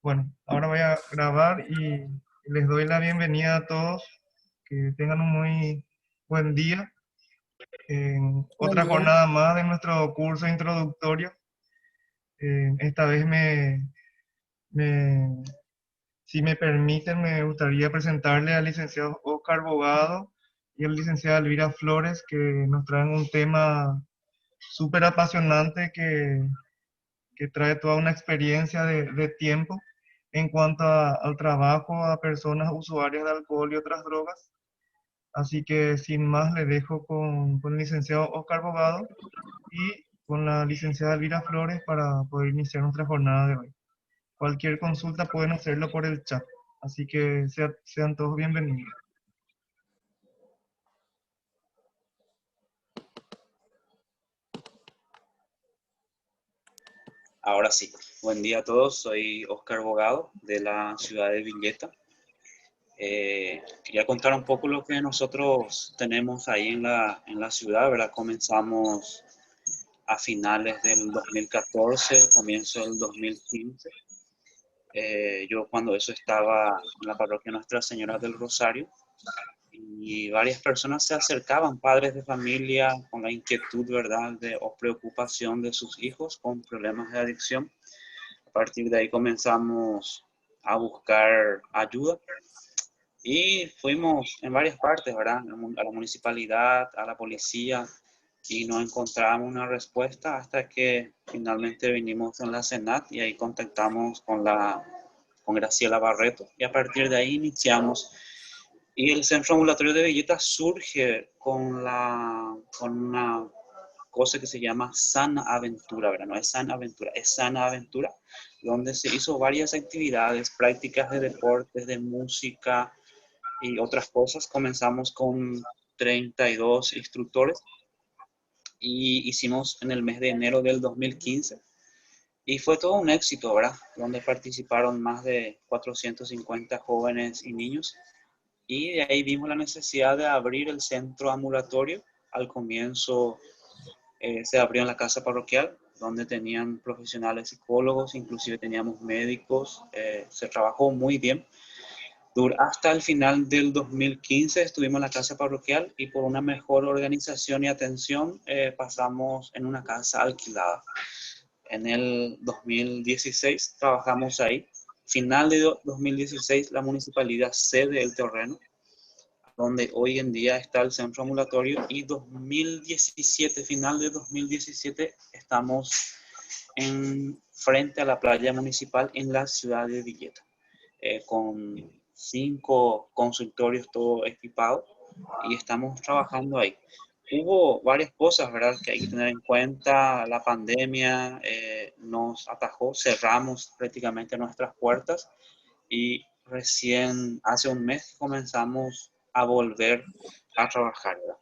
Bueno, ahora voy a grabar y les doy la bienvenida a todos. Que tengan un muy buen día en Buen otra día. jornada más de nuestro curso introductorio. Esta vez me- si me permiten, me gustaría presentarle al licenciado Oscar Bogado y al licenciado Elvira Flores, que nos traen un tema súper apasionante que trae toda una experiencia de tiempo en cuanto al trabajo a personas usuarias de alcohol y otras drogas. Así que sin más le dejo con el licenciado Oscar Bogado y con la licenciada Elvira Flores para poder iniciar nuestra jornada de hoy. Cualquier consulta pueden hacerlo por el chat. Así que sean todos bienvenidos. Ahora sí, buen día a todos, soy Oscar Bogado de la ciudad de Villeta. Quería contar un poco lo que nosotros tenemos ahí en la ciudad, ¿verdad? Comenzamos a finales del 2014, comienzo del 2015. Yo cuando eso estaba en la parroquia Nuestra Señora del Rosario y varias personas se acercaban, padres de familia, con la inquietud, ¿verdad?, o preocupación de sus hijos con problemas de adicción. A partir de ahí comenzamos a buscar ayuda y fuimos en varias partes, ¿verdad? A la municipalidad, a la policía, y no encontrábamos una respuesta hasta que finalmente vinimos en la Senat y ahí contactamos con Graciela Barreto y a partir de ahí iniciamos. Y el Centro Ambulatorio de Villeta surge con una cosa que se llama Sana Aventura, ¿verdad? No es Sana Aventura, es Sana Aventura, donde se hizo varias actividades, prácticas de deportes, de música y otras cosas. Comenzamos con 32 instructores y hicimos en el mes de enero del 2015 y fue todo un éxito, ¿verdad? Donde participaron más de 450 jóvenes y niños y de ahí vimos la necesidad de abrir el centro ambulatorio. Al comienzo se abrió en la casa parroquial, donde tenían profesionales psicólogos, inclusive teníamos médicos, se trabajó muy bien. Hasta el final del 2015 estuvimos en la casa parroquial y por una mejor organización y atención pasamos en una casa alquilada. En el 2016 trabajamos ahí. Final de 2016 la municipalidad cede el terreno donde hoy en día está el centro ambulatorio y 2017, final de 2017, estamos frente a la playa municipal en la ciudad de Villeta, con 5 consultorios todo equipado y estamos trabajando ahí. Hubo varias cosas, ¿verdad?, que hay que tener en cuenta. La pandemia nos atajó, cerramos prácticamente nuestras puertas y recién hace un mes comenzamos a volver a trabajar, ¿verdad?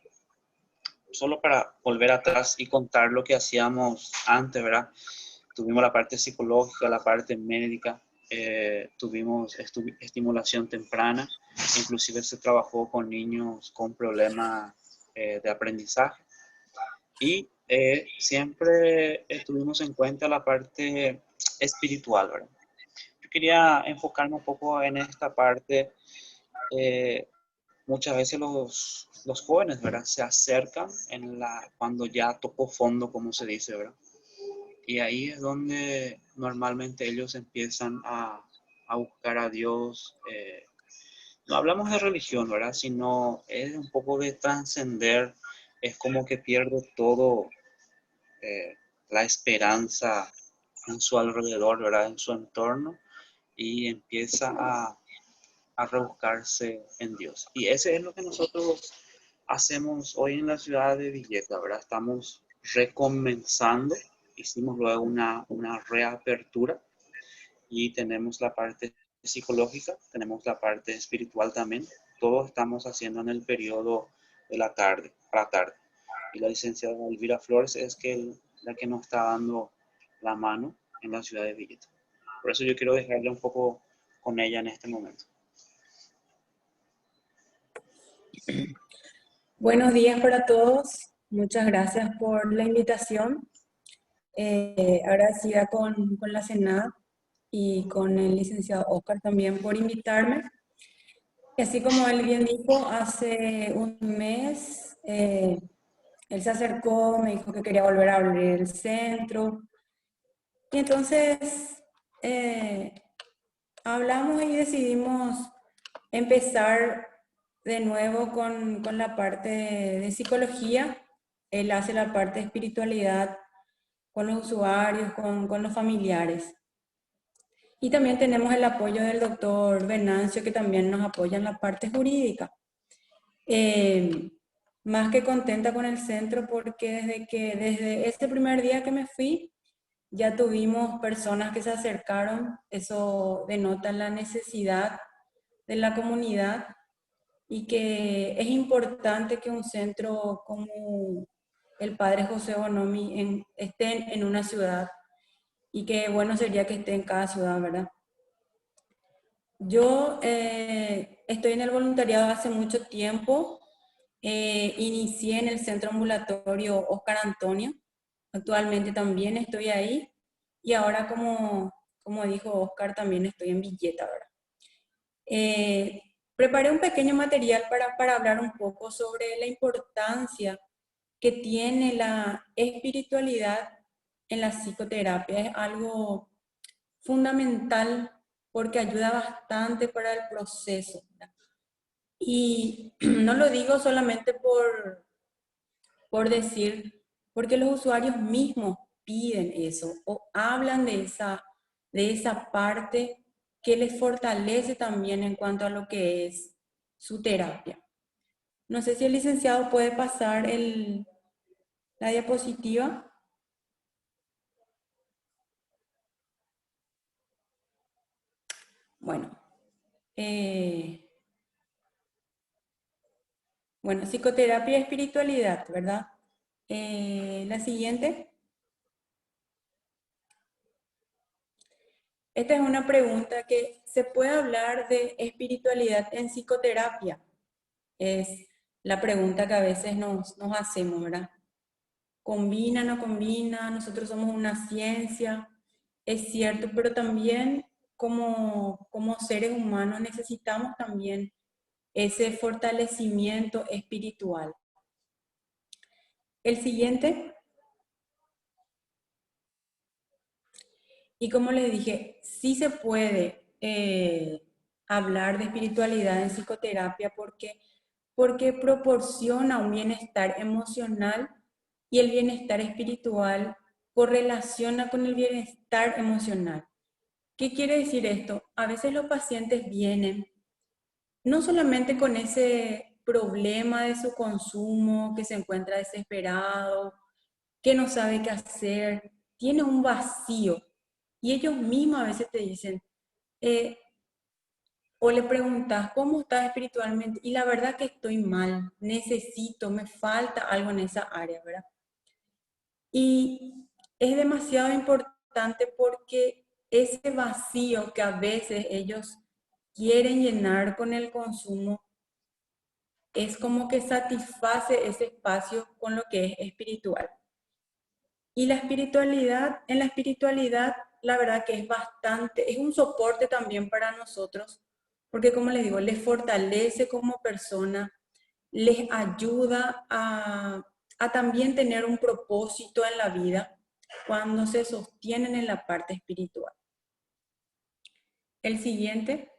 Solo para volver atrás y contar lo que hacíamos antes, ¿verdad? Tuvimos la parte psicológica, la parte médica, tuvimos estimulación temprana, inclusive se trabajó con niños con problemas de aprendizaje y siempre tuvimos en cuenta la parte espiritual, ¿verdad? Yo quería enfocarme un poco en esta parte. eh, Muchas veces los jóvenes, ¿verdad?, se acercan cuando ya tocó fondo, como se dice, ¿verdad? Y ahí es donde normalmente ellos empiezan a buscar a Dios. No hablamos de religión, ¿verdad?, sino es un poco de trascender. Es como que pierde todo, eh, la esperanza en su alrededor, ¿verdad?, en su entorno, y empieza a rebuscarse en Dios. Y ese es lo que nosotros hacemos hoy en la ciudad de Villeta, ¿verdad? Estamos recomenzando, hicimos luego una reapertura y tenemos la parte psicológica, tenemos la parte espiritual también. Todo estamos haciendo en el periodo de la tarde, a la tarde. Y la licenciada Elvira Flores es la que nos está dando la mano en la ciudad de Villeta. Por eso yo quiero dejarle un poco con ella en este momento. Buenos días para todos. Muchas gracias por la invitación. Agradecida con la Senada y con el licenciado Oscar también por invitarme. Y así como él bien dijo, hace un mes él se acercó, me dijo que quería volver a abrir el centro. Y entonces eh, hablamos y decidimos empezar de nuevo con la parte de psicología. Él hace la parte de espiritualidad con los usuarios, con los familiares. Y también tenemos el apoyo del doctor Venancio, que también nos apoya en la parte jurídica. Más que contenta con el centro porque desde ese primer día que me fui, ya tuvimos personas que se acercaron. Eso denota la necesidad de la comunidad y que es importante que un centro como el Padre José Bonomi esté en una ciudad, y que bueno sería que esté en cada ciudad, ¿verdad? Yo estoy en el voluntariado hace mucho tiempo. Inicié en el centro ambulatorio Oscar Antonio. Actualmente también estoy ahí. Y ahora, como dijo Oscar, también estoy en Villeta, ¿verdad? Preparé un pequeño material para hablar un poco sobre la importancia que tiene la espiritualidad en la psicoterapia. Es algo fundamental porque ayuda bastante para el proceso, ¿verdad? Y no lo digo solamente por decir, porque los usuarios mismos piden eso o hablan de esa parte que les fortalece también en cuanto a lo que es su terapia. No sé si el licenciado puede pasar la diapositiva. Bueno, psicoterapia y espiritualidad, ¿verdad? La siguiente. Esta es una pregunta que se puede hablar de espiritualidad en psicoterapia. Es la pregunta que a veces nos hacemos, ¿verdad? ¿Combina, no combina? Nosotros somos una ciencia, es cierto, pero también como seres humanos necesitamos también ese fortalecimiento espiritual. El siguiente. Y como les dije, sí se puede hablar de espiritualidad en psicoterapia porque proporciona un bienestar emocional, y el bienestar espiritual correlaciona con el bienestar emocional. ¿Qué quiere decir esto? A veces los pacientes vienen no solamente con ese problema de su consumo, que se encuentra desesperado, que no sabe qué hacer, tiene un vacío. Y ellos mismos a veces te dicen, eh, o le preguntas, ¿cómo estás espiritualmente? Y la verdad que estoy mal, necesito, me falta algo en esa área, ¿verdad? Y es demasiado importante porque ese vacío que a veces ellos quieren llenar con el consumo es como que satisface ese espacio con lo que es espiritual. Y la espiritualidad, en la espiritualidad, la verdad que es un soporte también para nosotros, porque como les digo, les fortalece como persona, les ayuda a también tener un propósito en la vida cuando se sostienen en la parte espiritual. El siguiente.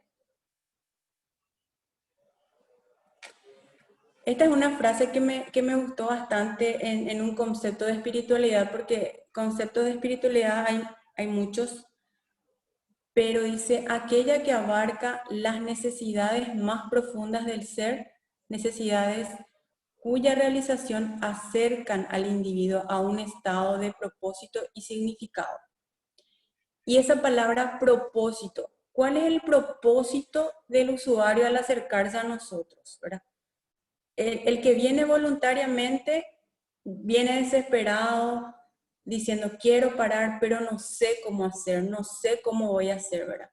Esta es una frase que me gustó bastante en un concepto de espiritualidad, porque conceptos de espiritualidad hay muchos, pero dice, aquella que abarca las necesidades más profundas del ser, necesidades cuya realización acercan al individuo a un estado de propósito y significado. Y esa palabra propósito, ¿cuál es el propósito del usuario al acercarse a nosotros, ¿verdad? El que viene voluntariamente, viene desesperado, diciendo quiero parar, pero no sé cómo hacer, no sé cómo voy a hacer, ¿verdad?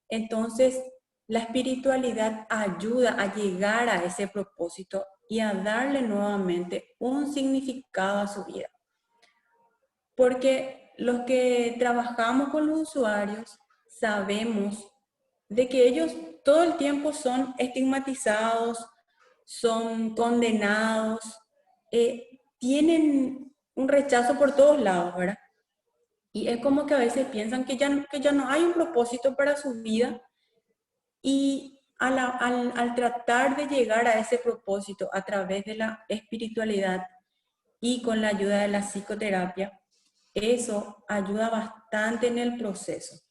Entonces, la espiritualidad ayuda a llegar a ese propósito y a darle nuevamente un significado a su vida. Porque los que trabajamos con los usuarios sabemos de que ellos todo el tiempo son estigmatizados, son condenados, tienen un rechazo por todos lados, ¿verdad? Y es como que a veces piensan que ya no hay un propósito para su vida y al tratar de llegar a ese propósito a través de la espiritualidad y con la ayuda de la psicoterapia, eso ayuda bastante en el proceso.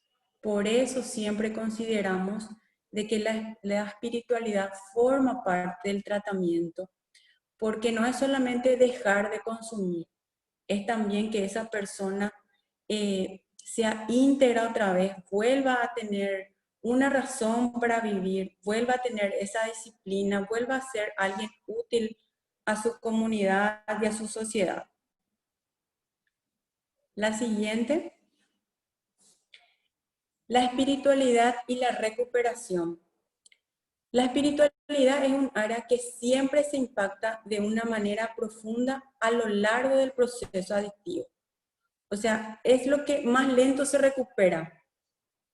Por eso siempre consideramos de que la espiritualidad forma parte del tratamiento, porque no es solamente dejar de consumir, es también que esa persona sea íntegra otra vez, vuelva a tener una razón para vivir, vuelva a tener esa disciplina, vuelva a ser alguien útil a su comunidad y a su sociedad. La siguiente, la espiritualidad y la recuperación. La espiritualidad es un área que siempre se impacta de una manera profunda a lo largo del proceso adictivo. O sea, es lo que más lento se recupera,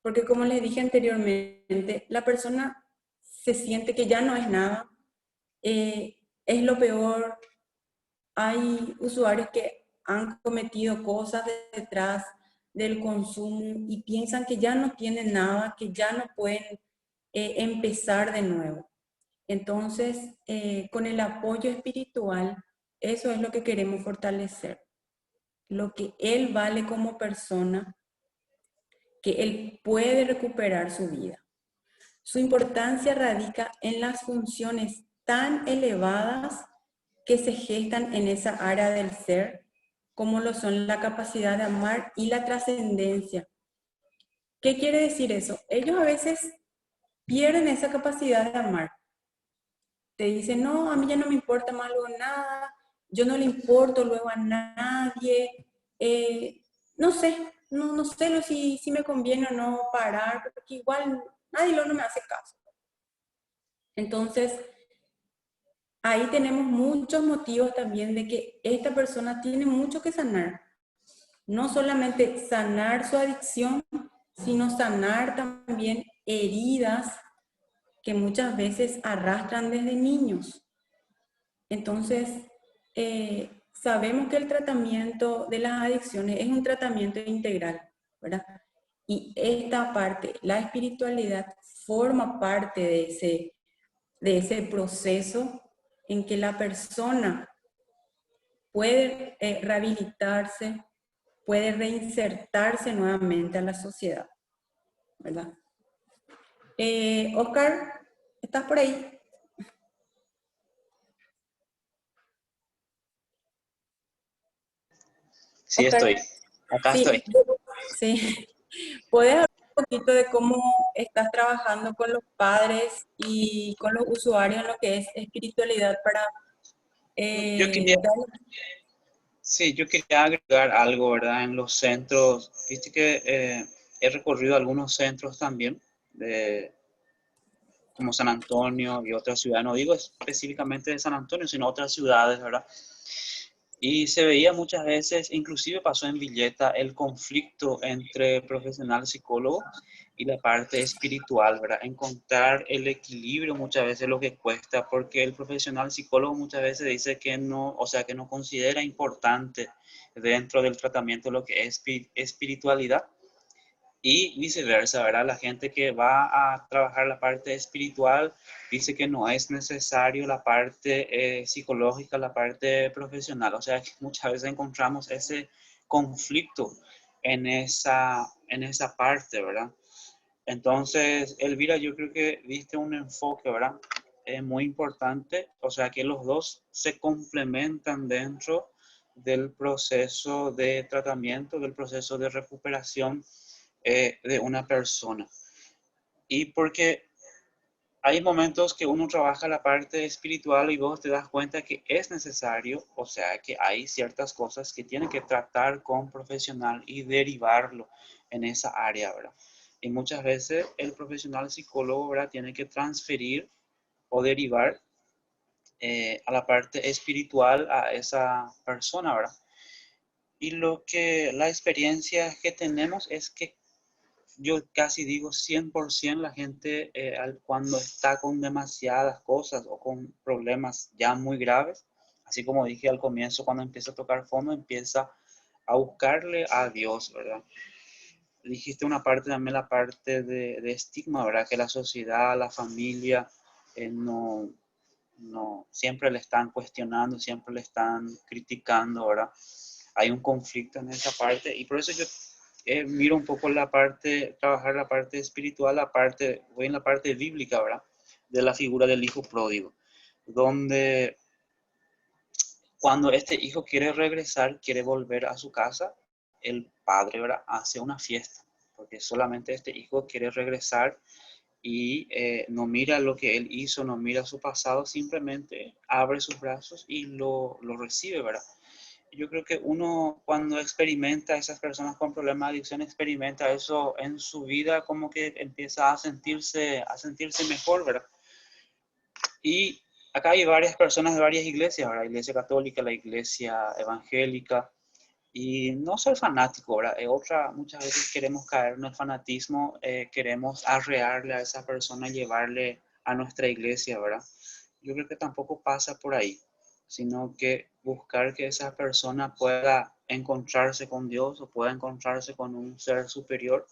porque como les dije anteriormente, la persona se siente que ya no es nada, es lo peor. Hay usuarios que han cometido cosas detrás del consumo y piensan que ya no tienen nada, que ya no pueden empezar de nuevo. Entonces, con el apoyo espiritual, eso es lo que queremos fortalecer. Lo que él vale como persona, que él puede recuperar su vida. Su importancia radica en las funciones tan elevadas que se gestan en esa área del ser, como lo son la capacidad de amar y la trascendencia. ¿Qué quiere decir eso? Ellos a veces pierden esa capacidad de amar. Te dicen, no, a mí ya no me importa más luego nada, yo no le importo luego a nadie, no sé, no sé si me conviene o no parar, porque igual nadie luego no me hace caso. Entonces, ahí tenemos muchos motivos también de que esta persona tiene mucho que sanar. No solamente sanar su adicción, sino sanar también heridas que muchas veces arrastran desde niños. Entonces, sabemos que el tratamiento de las adicciones es un tratamiento integral, ¿verdad? Y esta parte, la espiritualidad, forma parte de ese proceso en que la persona puede rehabilitarse, puede reinsertarse nuevamente a la sociedad, ¿verdad? Oscar, ¿estás por ahí? Sí, Oscar, estoy. Acá sí, estoy. sí. ¿Puedes hablar un poquito de cómo estás trabajando con los padres y con los usuarios en lo que es espiritualidad para Yo quería, darle... sí, yo quería agregar algo, ¿verdad? En los centros, viste que he recorrido algunos centros también, como San Antonio y otras ciudades, no digo específicamente de San Antonio, sino otras ciudades, ¿verdad? Y se veía muchas veces, inclusive pasó en Villeta, el conflicto entre profesional psicólogo y la parte espiritual, ¿verdad? Encontrar el equilibrio muchas veces es lo que cuesta, porque el profesional psicólogo muchas veces dice que no, o sea, que no considera importante dentro del tratamiento lo que es espiritualidad. Y viceversa, ¿verdad? La gente que va a trabajar la parte espiritual dice que no es necesario la parte psicológica, la parte profesional. O sea, que muchas veces encontramos ese conflicto en esa parte, ¿verdad? Entonces, Elvira, yo creo que diste un enfoque, ¿verdad? Muy importante. O sea, que los dos se complementan dentro del proceso de tratamiento, del proceso de recuperación de una persona. Y porque hay momentos que uno trabaja la parte espiritual y vos te das cuenta que es necesario, o sea, que hay ciertas cosas que tiene que tratar con profesional y derivarlo en esa área, ¿verdad? Y muchas veces el profesional psicólogo, ¿verdad? Tiene que transferir o derivar a la parte espiritual a esa persona, ¿verdad? Y la experiencia que tenemos es que yo casi digo 100% la gente cuando está con demasiadas cosas o con problemas ya muy graves, así como dije al comienzo, cuando empieza a tocar fondo, empieza a buscarle a Dios, ¿verdad? Dijiste una parte también, la parte de estigma, ¿verdad? Que la sociedad, la familia, no, siempre le están cuestionando, siempre le están criticando, ¿verdad? Hay un conflicto en esa parte y por eso yo miro un poco la parte, trabajar la parte espiritual, voy en la parte bíblica, ¿verdad? De la figura del hijo pródigo, donde cuando este hijo quiere regresar, quiere volver a su casa, el padre, ¿verdad? Hace una fiesta, porque solamente este hijo quiere regresar y no mira lo que él hizo, no mira su pasado, simplemente abre sus brazos y lo recibe, ¿verdad? Yo creo que uno cuando experimenta, esas personas con problemas de adicción experimenta eso en su vida, como que empieza a sentirse mejor, ¿verdad? Y acá hay varias personas de varias iglesias, ¿verdad? La iglesia católica, la iglesia evangélica, y no soy fanático, ¿verdad? Muchas veces queremos caer en el fanatismo, queremos arrearle a esa persona, llevarle a nuestra iglesia, ¿verdad? Yo creo que tampoco pasa por ahí, sino que buscar que esa persona pueda encontrarse con Dios o pueda encontrarse con un ser superior,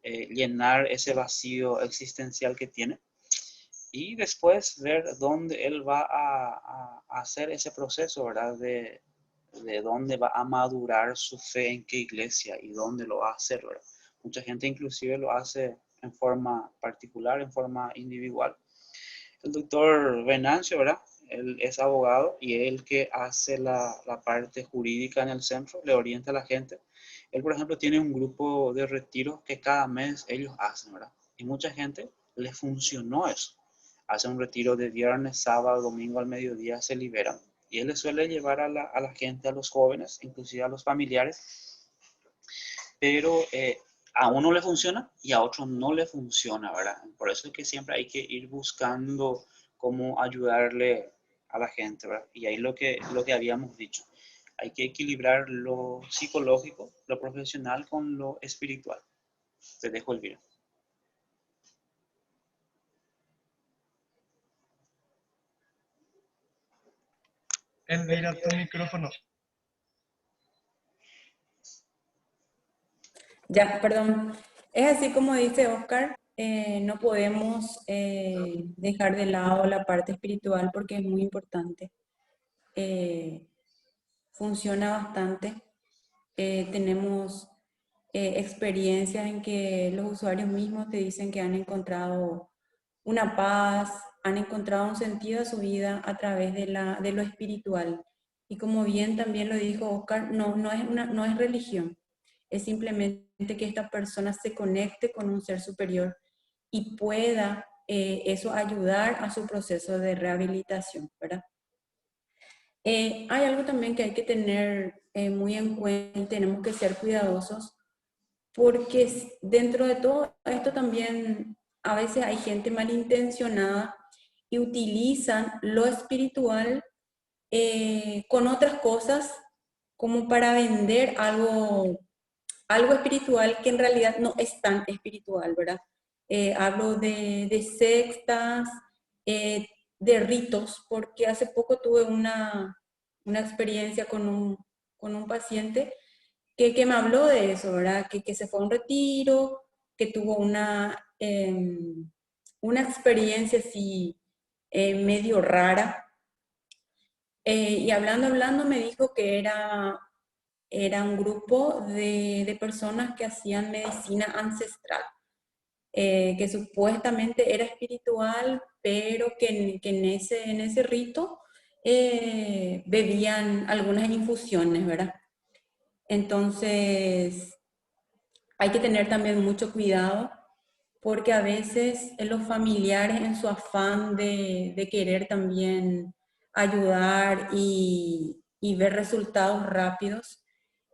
llenar ese vacío existencial que tiene y después ver dónde él va a hacer ese proceso, ¿verdad? De dónde va a madurar su fe, en qué iglesia y dónde lo va a hacer, ¿verdad? Mucha gente inclusive lo hace en forma particular, en forma individual. El doctor Venancio, ¿verdad? Él es abogado y él que hace la parte jurídica en el centro, le orienta a la gente. Él, por ejemplo, tiene un grupo de retiros que cada mes ellos hacen, ¿verdad? Y mucha gente le funcionó eso. Hace un retiro de viernes, sábado, domingo al mediodía, se liberan. Y él le suele llevar a la gente, a los jóvenes, inclusive a los familiares, pero a uno le funciona y a otro no le funciona, ¿verdad? Por eso es que siempre hay que ir buscando cómo ayudarle a la gente, ¿verdad? Y ahí lo que habíamos dicho, hay que equilibrar lo psicológico, lo profesional con lo espiritual. Te dejo el video. Elvira, tu micrófono. Ya, perdón. Es así como dice Oscar, no podemos dejar de lado la parte espiritual porque es muy importante. Funciona bastante. Tenemos experiencias en que los usuarios mismos te dicen que han encontrado una paz, han encontrado un sentido a su vida a través de lo espiritual. Y como bien también lo dijo Oscar, no es religión, es simplemente que esta persona se conecte con un ser superior y pueda eso ayudar a su proceso de rehabilitación, ¿verdad? Hay algo también que hay que tener muy en cuenta y tenemos que ser cuidadosos porque dentro de todo esto también a veces hay gente malintencionada y utilizan lo espiritual con otras cosas como para vender algo espiritual que en realidad no es tan espiritual, ¿verdad? Hablo de sectas, eh, de ritos, porque hace poco tuve una experiencia con un paciente que me habló de eso, ¿verdad? Que se fue a un retiro, que tuvo una experiencia así medio rara. Y hablando, me dijo que era un grupo de personas que hacían medicina ancestral, que supuestamente era espiritual, pero que en ese rito bebían algunas infusiones, ¿verdad? Entonces, hay que tener también mucho cuidado porque a veces los familiares en su afán de querer también ayudar y ver resultados rápidos,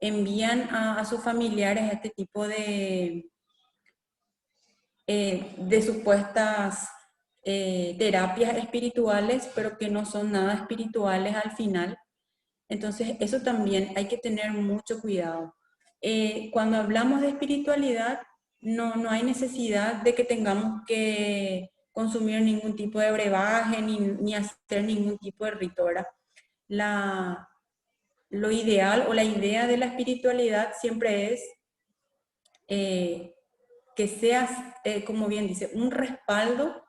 envían a sus familiares este tipo de supuestas terapias espirituales, pero que no son nada espirituales al final. Entonces, eso también hay que tener mucho cuidado. Cuando hablamos de espiritualidad, no hay necesidad de que tengamos que consumir ningún tipo de brebaje ni hacer ningún tipo de rito, ¿verdad? Lo ideal o la idea de la espiritualidad siempre es que seas, como bien dice, un respaldo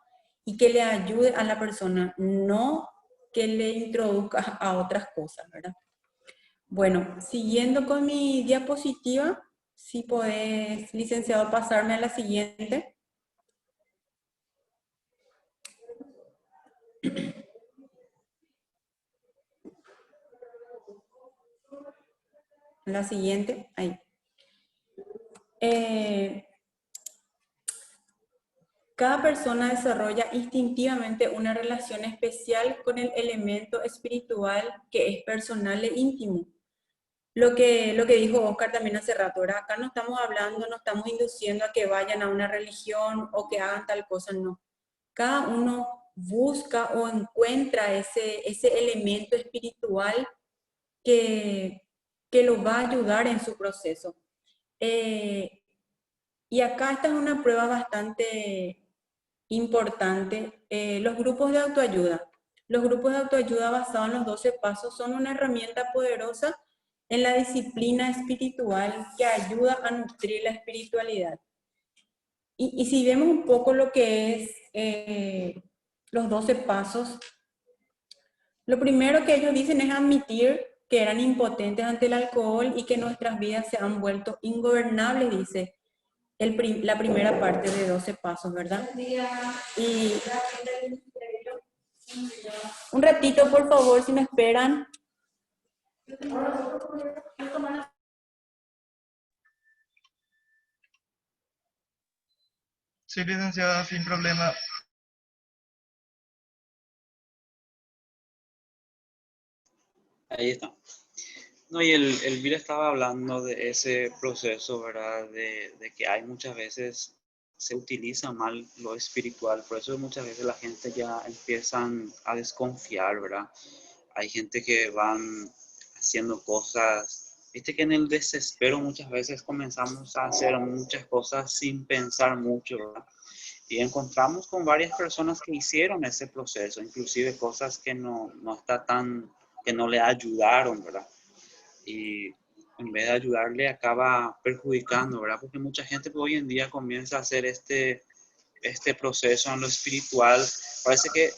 y que le ayude a la persona, no que le introduzca a otras cosas, ¿verdad? Bueno, siguiendo con mi diapositiva, si podés, licenciado, pasarme a la siguiente. La siguiente, ahí. Cada persona desarrolla instintivamente una relación especial con el elemento espiritual que es personal e íntimo. Lo que dijo Oscar también hace rato, ¿verdad? Acá no estamos hablando, no estamos induciendo a que vayan a una religión o que hagan tal cosa, no. Cada uno busca o encuentra ese elemento espiritual que, que lo va a ayudar en su proceso. Y acá esta es una prueba bastante importante. Los grupos de autoayuda. Los grupos de autoayuda basados en los 12 pasos son una herramienta poderosa en la disciplina espiritual que ayuda a nutrir la espiritualidad. Y si vemos un poco lo que es los 12 pasos, lo primero que ellos dicen es admitir que eran impotentes ante el alcohol y que nuestras vidas se han vuelto ingobernables, dice la primera parte de 12 pasos, ¿verdad? Y un ratito, por favor, si me esperan. Sí, licenciada, sin problema. Ahí está. No, y el Elvira estaba hablando de ese proceso, ¿verdad? De que hay muchas veces se utiliza mal lo espiritual, por eso muchas veces la gente ya empiezan a desconfiar, ¿verdad? Hay gente que van haciendo cosas, viste que en el desespero muchas veces comenzamos a hacer muchas cosas sin pensar mucho, ¿verdad? Y encontramos con varias personas que hicieron ese proceso, inclusive cosas que no está tan, que no le ayudaron, ¿verdad? Y en vez de ayudarle acaba perjudicando, ¿verdad? Porque mucha gente hoy en día comienza a hacer este proceso en lo espiritual. Parece que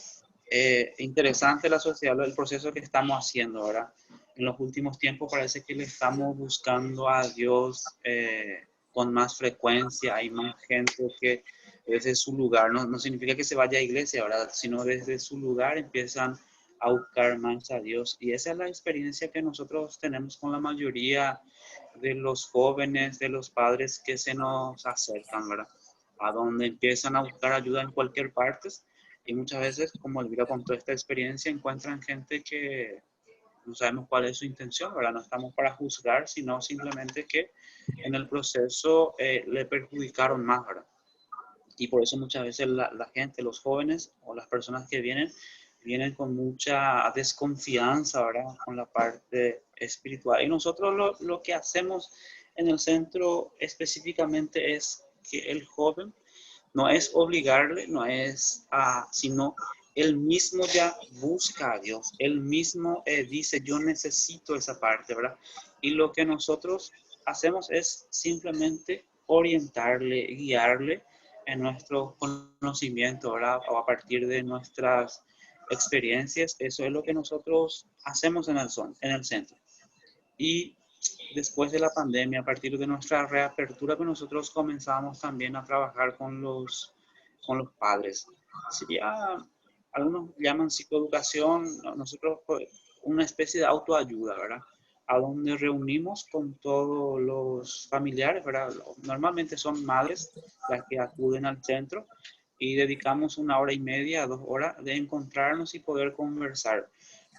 interesante la sociedad, el proceso que estamos haciendo, ¿verdad? En los últimos tiempos parece que le estamos buscando a Dios con más frecuencia. Hay más gente que desde su lugar, no significa que se vaya a iglesia, ¿verdad? Sino desde su lugar empiezan a buscar más a Dios. Y esa es la experiencia que nosotros tenemos con la mayoría de los jóvenes, de los padres que se nos acercan, ¿verdad? A donde empiezan a buscar ayuda en cualquier parte. Y muchas veces, como Elvira contó esta experiencia, encuentran gente que no sabemos cuál es su intención, ¿verdad? No estamos para juzgar, sino simplemente que en el proceso le perjudicaron más, ¿verdad? Y por eso muchas veces la gente, los jóvenes o las personas que vienen con mucha desconfianza, ¿verdad? Con la parte espiritual. Y nosotros lo que hacemos en el centro específicamente es que el joven no es obligarle, no es, sino él mismo ya busca a Dios, él mismo dice, yo necesito esa parte, ¿verdad? Y lo que nosotros hacemos es simplemente orientarle, guiarle en nuestro conocimiento, ¿verdad? O a partir de nuestras experiencias, eso es lo que nosotros hacemos en el centro. Y después de la pandemia, a partir de nuestra reapertura, que nosotros comenzamos también a trabajar con los padres. Sería, algunos llaman psicoeducación, nosotros una especie de autoayuda, ¿verdad? A donde reunimos con todos los familiares, ¿verdad? Normalmente son madres las que acuden al centro y dedicamos 1 hora y media a 2 horas de encontrarnos y poder conversar.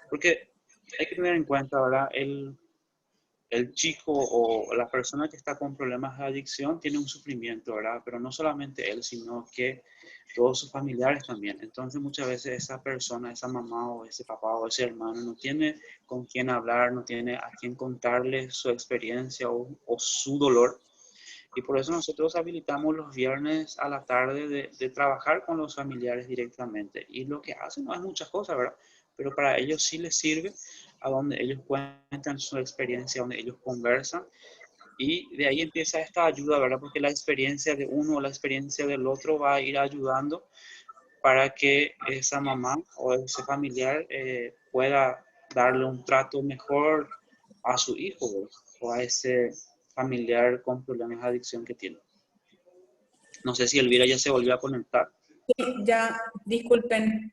Porque hay que tener en cuenta, ¿verdad? El chico o la persona que está con problemas de adicción tiene un sufrimiento, ¿verdad? Pero no solamente él, sino que todos sus familiares también. Entonces muchas veces esa persona, esa mamá o ese papá o ese hermano no tiene con quién hablar, no tiene a quién contarle su experiencia o su dolor. Y por eso nosotros habilitamos los viernes a la tarde de trabajar con los familiares directamente. Y lo que hacen no es muchas cosas, ¿verdad? Pero para ellos sí les sirve, a donde ellos cuentan su experiencia, donde ellos conversan. Y de ahí empieza esta ayuda, ¿verdad? Porque la experiencia de uno o la experiencia del otro va a ir ayudando para que esa mamá o ese familiar pueda darle un trato mejor a su hijo, ¿verdad? O a ese familiar con problemas de adicción que tiene. No sé si Elvira ya se volvió a conectar. Sí, ya, disculpen.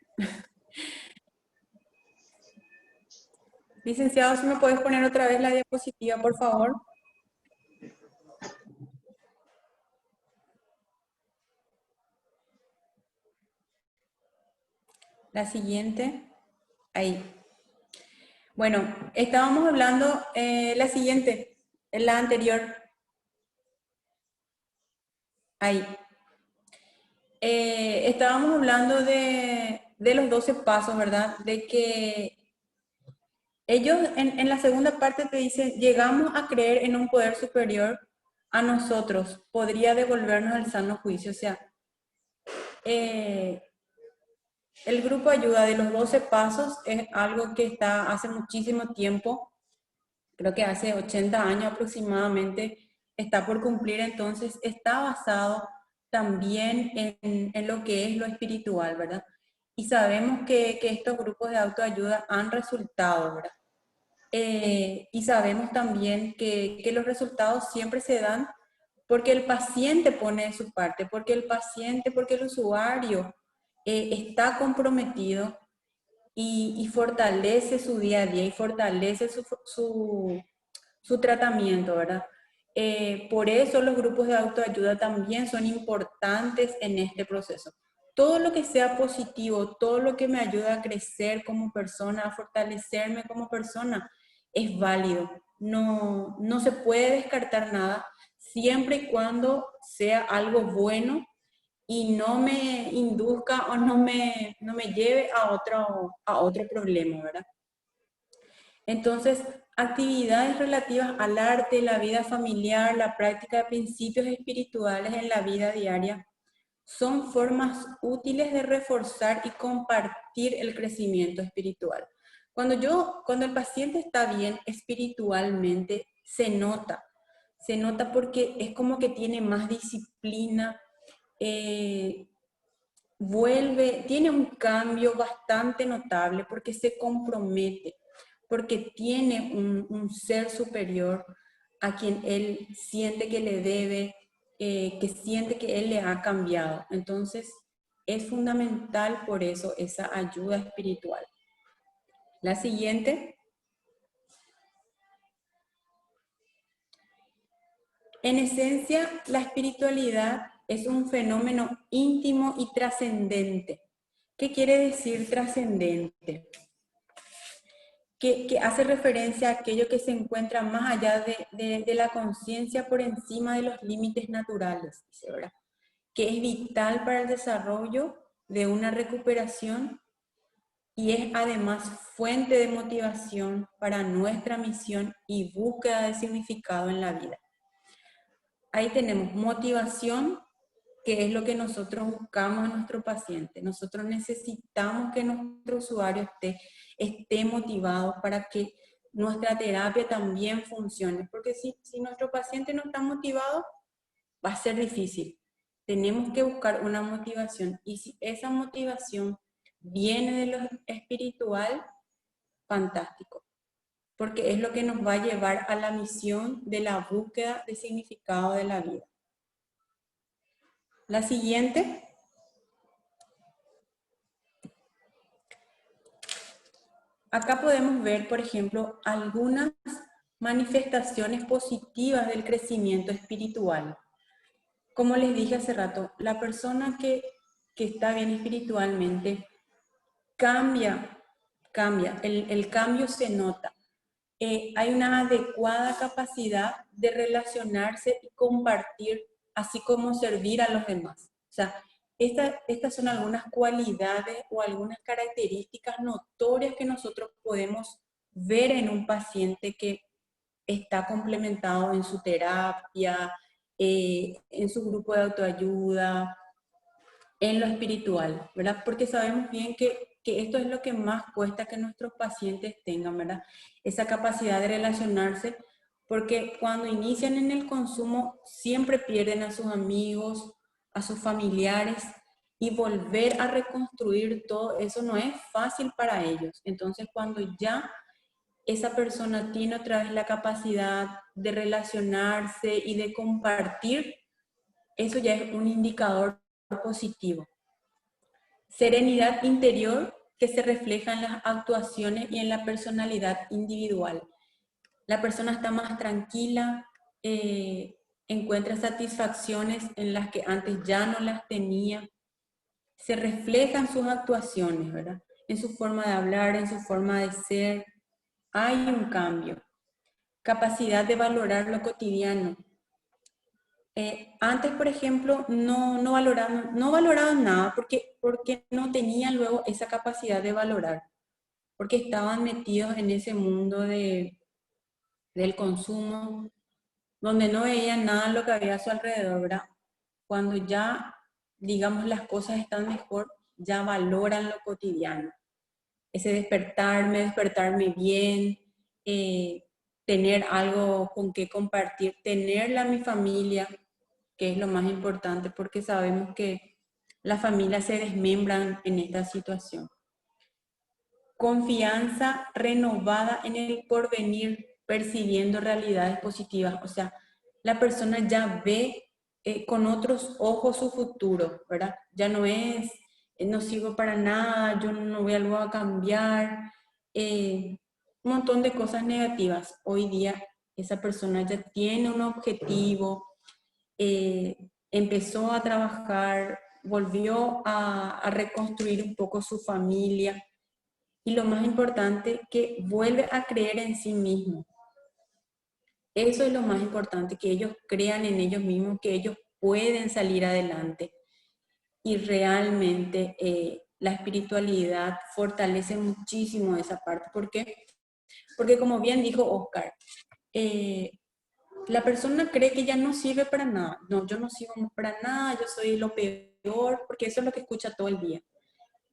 Licenciado, si me puedes poner otra vez la diapositiva, por favor. La siguiente. Ahí. Bueno, estábamos hablando, la siguiente, la anterior. Ahí. Estábamos hablando de los 12 pasos, ¿verdad? De que ellos en la segunda parte te dicen, llegamos a creer en un poder superior a nosotros, podría devolvernos al sano juicio. O sea, el grupo ayuda de los 12 pasos es algo que está hace muchísimo tiempo, creo que hace 80 años aproximadamente, está por cumplir, entonces está basado también en lo que es lo espiritual, ¿verdad? Y sabemos que estos grupos de autoayuda han resultado, ¿verdad? Y sabemos también que los resultados siempre se dan porque el paciente pone de su parte, porque el paciente, porque el usuario está comprometido y fortalece su día a día y fortalece su tratamiento, ¿verdad? Por eso los grupos de autoayuda también son importantes en este proceso. Todo lo que sea positivo, todo lo que me ayuda a crecer como persona, a fortalecerme como persona, es válido. No se puede descartar nada siempre y cuando sea algo bueno y no me induzca o no me lleve a otro problema, ¿verdad? Entonces, actividades relativas al arte, la vida familiar, la práctica de principios espirituales en la vida diaria son formas útiles de reforzar y compartir el crecimiento espiritual. Cuando el paciente está bien espiritualmente, se nota porque es como que tiene más disciplina, eh, tiene un cambio bastante notable porque se compromete, porque tiene un ser superior a quien él siente que le debe, que siente que él le ha cambiado. Entonces, es fundamental por eso esa ayuda espiritual. La siguiente. En esencia, la espiritualidad es un fenómeno íntimo y trascendente. ¿Qué quiere decir trascendente? Que hace referencia a aquello que se encuentra más allá de la conciencia por encima de los límites naturales, dice, ¿verdad? Que es vital para el desarrollo de una recuperación y es además fuente de motivación para nuestra misión y búsqueda de significado en la vida. Ahí tenemos motivación, que es lo que nosotros buscamos en nuestro paciente. Nosotros necesitamos que nuestro usuario esté motivado para que nuestra terapia también funcione. Porque si nuestro paciente no está motivado, va a ser difícil. Tenemos que buscar una motivación. Y si esa motivación viene de lo espiritual, fantástico. Porque es lo que nos va a llevar a la misión de la búsqueda de significado de la vida. La siguiente. Acá podemos ver, por ejemplo, algunas manifestaciones positivas del crecimiento espiritual. Como les dije hace rato, la persona que está bien espiritualmente cambia, el cambio se nota. Hay una adecuada capacidad de relacionarse y compartir, así como servir a los demás. O sea, estas son algunas cualidades o algunas características notorias que nosotros podemos ver en un paciente que está complementado en su terapia, en su grupo de autoayuda, en lo espiritual, ¿verdad? Porque sabemos bien que esto es lo que más cuesta que nuestros pacientes tengan, ¿verdad? Esa capacidad de relacionarse, porque cuando inician en el consumo siempre pierden a sus amigos, a sus familiares, y volver a reconstruir todo eso no es fácil para ellos. Entonces, cuando ya esa persona tiene otra vez la capacidad de relacionarse y de compartir, eso ya es un indicador positivo. Serenidad interior que se refleja en las actuaciones y en la personalidad individual. La persona está más tranquila, encuentra satisfacciones en las que antes ya no las tenía. Se reflejan sus actuaciones, ¿verdad? En su forma de hablar, en su forma de ser. Hay un cambio. Capacidad de valorar lo cotidiano. Antes, por ejemplo, no valoraban nada porque no tenían luego esa capacidad de valorar, porque estaban metidos en ese mundo del consumo, donde no veían nada de lo que había a su alrededor, ¿verdad? Cuando ya, digamos, las cosas están mejor, ya valoran lo cotidiano. Ese despertarme bien, tener algo con qué compartir, tenerla a mi familia, que es lo más importante, porque sabemos que las familias se desmembran en esta situación. Confianza renovada en el porvenir, percibiendo realidades positivas. O sea, la persona ya ve con otros ojos su futuro, ¿verdad? Ya no es, no sirvo para nada, yo no voy algo a cambiar, un montón de cosas negativas. Hoy día esa persona ya tiene un objetivo, empezó a trabajar, volvió a reconstruir un poco su familia y lo más importante, que vuelve a creer en sí mismo. Eso es lo más importante, que ellos crean en ellos mismos, que ellos pueden salir adelante. Y realmente la espiritualidad fortalece muchísimo esa parte. ¿Por qué? Porque como bien dijo Oscar, la persona cree que ya no sirve para nada. No, yo no sirvo para nada, yo soy lo peor, porque eso es lo que escucha todo el día.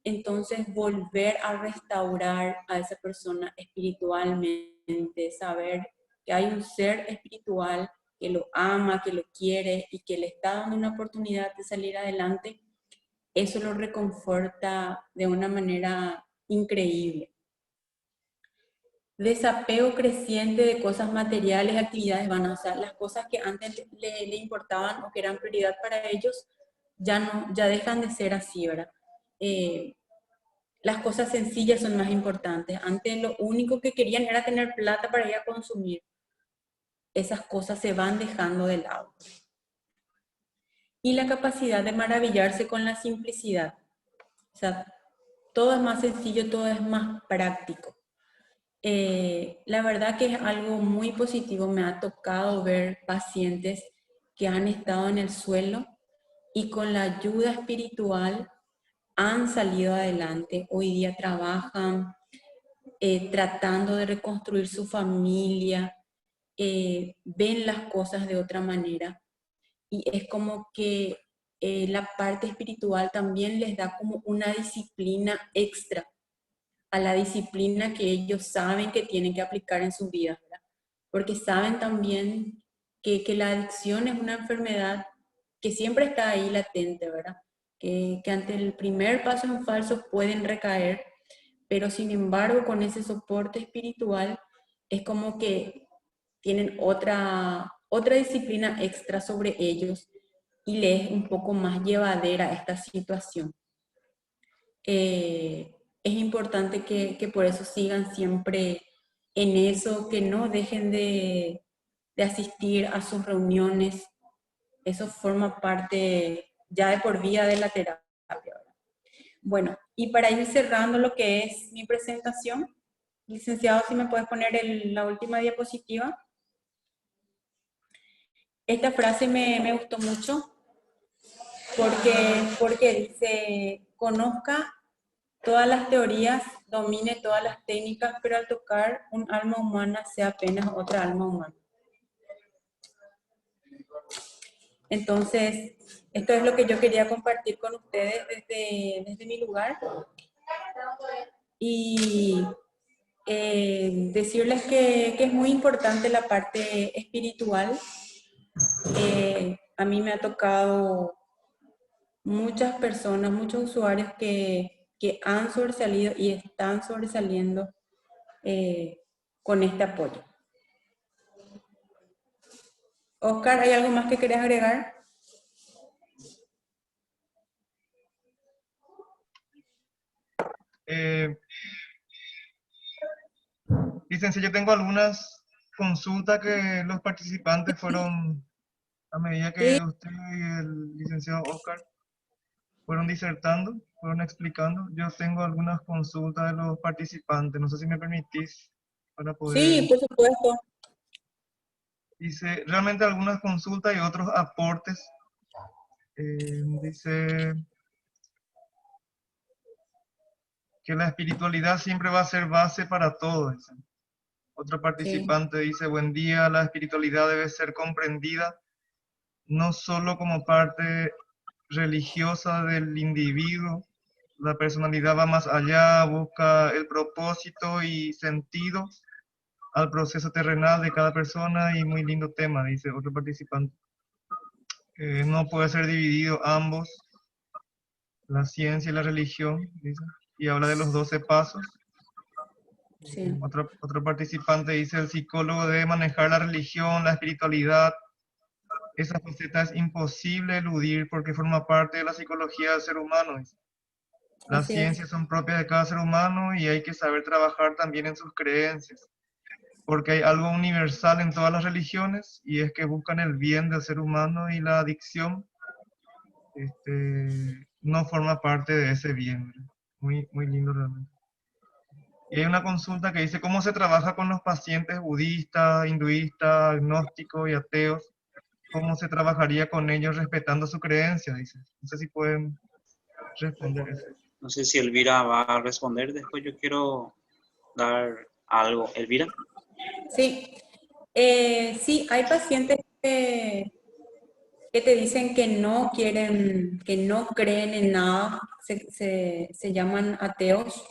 Entonces, volver a restaurar a esa persona espiritualmente, saber que hay un ser espiritual que lo ama, que lo quiere y que le está dando una oportunidad de salir adelante, eso lo reconforta de una manera increíble. Desapego creciente de cosas materiales, actividades vanas, o sea, las cosas que antes le importaban o que eran prioridad para ellos, ya dejan de ser así, ¿verdad? Las cosas sencillas son más importantes. Antes lo único que querían era tener plata para ir a consumir. Esas cosas se van dejando de lado. Y la capacidad de maravillarse con la simplicidad. O sea, todo es más sencillo, todo es más práctico. La verdad que es algo muy positivo. Me ha tocado ver pacientes que han estado en el suelo y con la ayuda espiritual han salido adelante. Hoy día trabajan tratando de reconstruir su familia, ven las cosas de otra manera. Y es como que la parte espiritual también les da como una disciplina extra a la disciplina que ellos saben que tienen que aplicar en sus vidas, ¿verdad? Porque saben también que la adicción es una enfermedad que siempre está ahí latente, ¿verdad? Que ante el primer paso en falso pueden recaer, pero sin embargo con ese soporte espiritual es como que tienen otra disciplina extra sobre ellos y les es un poco más llevadera esta situación. Es importante que por eso sigan siempre en eso, que no dejen de asistir a sus reuniones. Eso forma parte ya de por vida de la terapia. Bueno, y para ir cerrando lo que es mi presentación, licenciado, si me puedes poner la última diapositiva. Esta frase me gustó mucho porque dice, conozca todas las teorías, domine todas las técnicas, pero al tocar un alma humana sea apenas otra alma humana. Entonces, esto es lo que yo quería compartir con ustedes desde mi lugar. Y decirles que es muy importante la parte espiritual. A mí me ha tocado muchas personas, muchos usuarios que han sobresalido y están sobresaliendo con este apoyo. Oscar, ¿hay algo más que querés agregar? Licencia, yo tengo algunas consultas que los participantes fueron, a medida Sí, que usted y el licenciado Oscar fueron disertando, fueron explicando. Yo tengo algunas consultas de los participantes, no sé si me permitís para sí, poder... por supuesto. Dice, realmente algunas consultas y otros aportes. Dice que la espiritualidad siempre va a ser base para todo. Dice. Otro Sí, participante dice, buen día, la espiritualidad debe ser comprendida no solo como parte religiosa del individuo, la personalidad va más allá, busca el propósito y sentido al proceso terrenal de cada persona y muy lindo tema, dice otro participante. No puede ser dividido ambos, la ciencia y la religión, dice, y habla de los 12 pasos. sí, Otro participante dice, el psicólogo debe manejar la religión, la espiritualidad. Esa faceta es imposible eludir porque forma parte de la psicología del ser humano. Dice. Las así es. ciencias son propias de cada ser humano y hay que saber trabajar también en sus creencias, porque hay algo universal en todas las religiones y es que buscan el bien del ser humano y la adicción no forma parte de ese bien. ¿Verdad? Muy, muy lindo realmente. Y hay una consulta que dice, ¿cómo se trabaja con los pacientes budistas, hinduistas, agnósticos y ateos? ¿Cómo se trabajaría con ellos respetando su creencia? Dice. No sé si pueden responder eso. No sé si Elvira va a responder, después yo quiero dar algo. Elvira. Sí, sí, hay pacientes que te dicen que no quieren, que no creen en nada, se llaman ateos,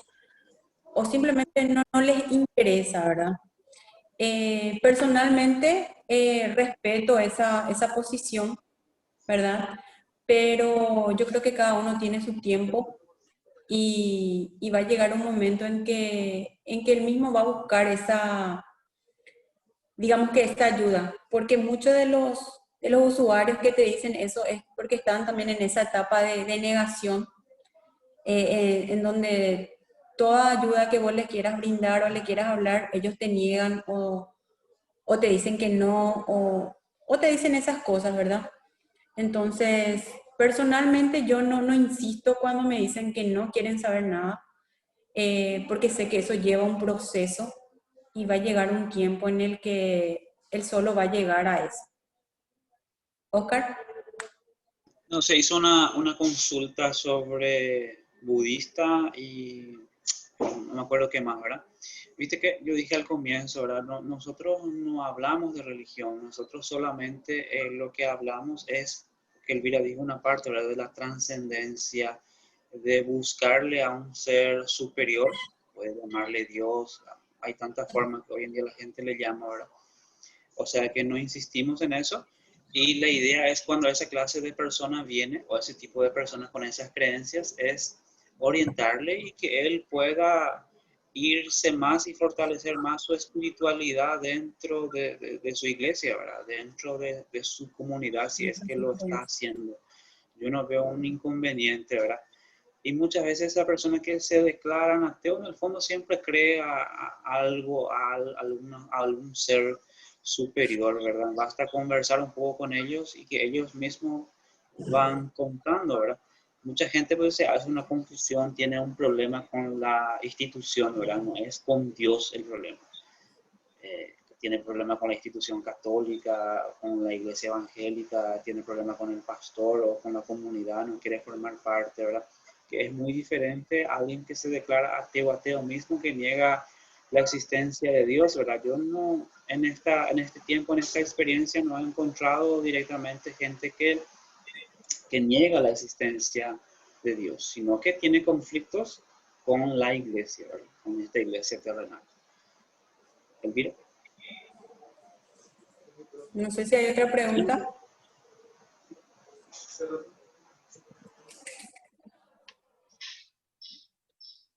o simplemente no les interesa, ¿verdad? Personalmente, respeto esa posición, ¿verdad? Pero yo creo que cada uno tiene su tiempo y va a llegar un momento en que él mismo va a buscar digamos que esta ayuda, porque muchos de los usuarios que te dicen eso es porque están también en esa etapa de negación, en donde toda ayuda que vos les quieras brindar o le quieras hablar, ellos te niegan o te dicen que no, o te dicen esas cosas, ¿verdad? Entonces, personalmente yo no insisto cuando me dicen que no quieren saber nada, porque sé que eso lleva un proceso y va a llegar un tiempo en el que él solo va a llegar a eso. Oscar, No, se hizo una consulta sobre budista y no me acuerdo qué más, ¿verdad? Viste que yo dije al comienzo, ¿verdad? Nosotros no hablamos de religión, nosotros solamente lo que hablamos es, que Elvira dijo una parte, ¿verdad? De la trascendencia, de buscarle a un ser superior, puede llamarle Dios, hay tantas formas que hoy en día la gente le llama, ¿verdad? O sea que no insistimos en eso. Y la idea es cuando esa clase de persona viene, o ese tipo de personas con esas creencias, es orientarle y que él pueda irse más y fortalecer más su espiritualidad dentro de su iglesia, ¿verdad? Dentro de su comunidad, si es que lo está haciendo. Yo no veo un inconveniente, ¿verdad? Y muchas veces esa persona que se declaran ateo, en el fondo siempre cree a algo, a algún ser superior, ¿verdad? Basta conversar un poco con ellos y que ellos mismos van contando, ¿verdad? Mucha gente pues se hace una confusión, tiene un problema con la institución, ¿verdad? No es con Dios el problema. Tiene problema con la institución católica, con la iglesia evangélica, tiene problema con el pastor o con la comunidad, no quiere formar parte, ¿verdad? Que es muy diferente a alguien que se declara ateo, ateo mismo, que niega la existencia de Dios, ¿verdad? Yo no, en este tiempo, en esta experiencia, no he encontrado directamente gente que niega la existencia de Dios, sino que tiene conflictos con la iglesia, ¿verdad? Con esta iglesia terrenal. Elvira. No sé si hay otra pregunta.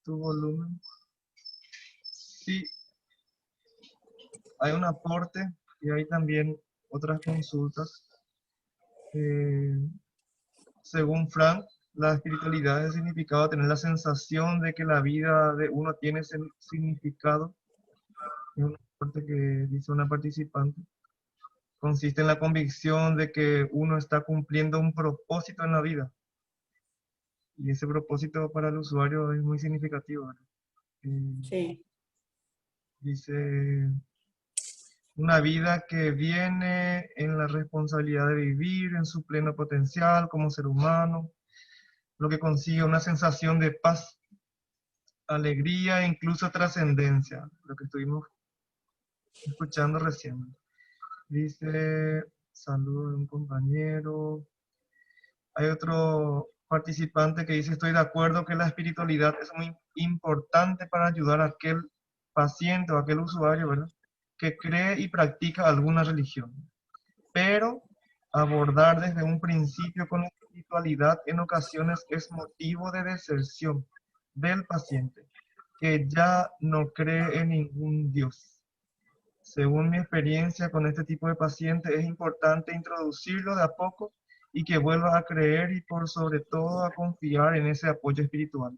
Tu volumen. Sí, hay un aporte y hay también otras consultas. Según Frank, la espiritualidad es el significado de tener la sensación de que la vida de uno tiene significado. Es un aporte que dice una participante. Consiste en la convicción de que uno está cumpliendo un propósito en la vida. Y ese propósito para el usuario es muy significativo, ¿verdad? Sí. Dice, una vida que viene en la responsabilidad de vivir en su pleno potencial como ser humano, lo que consigue una sensación de paz, alegría e incluso trascendencia, lo que estuvimos escuchando recién. Dice, saludo de un compañero. Hay otro participante que dice, estoy de acuerdo que la espiritualidad es muy importante para ayudar a aquel paciente o aquel usuario, ¿verdad?, que cree y practica alguna religión. Pero abordar desde un principio con espiritualidad en ocasiones es motivo de deserción del paciente, que ya no cree en ningún Dios. Según mi experiencia con este tipo de pacientes, es importante introducirlo de a poco y que vuelva a creer y por sobre todo a confiar en ese apoyo espiritual.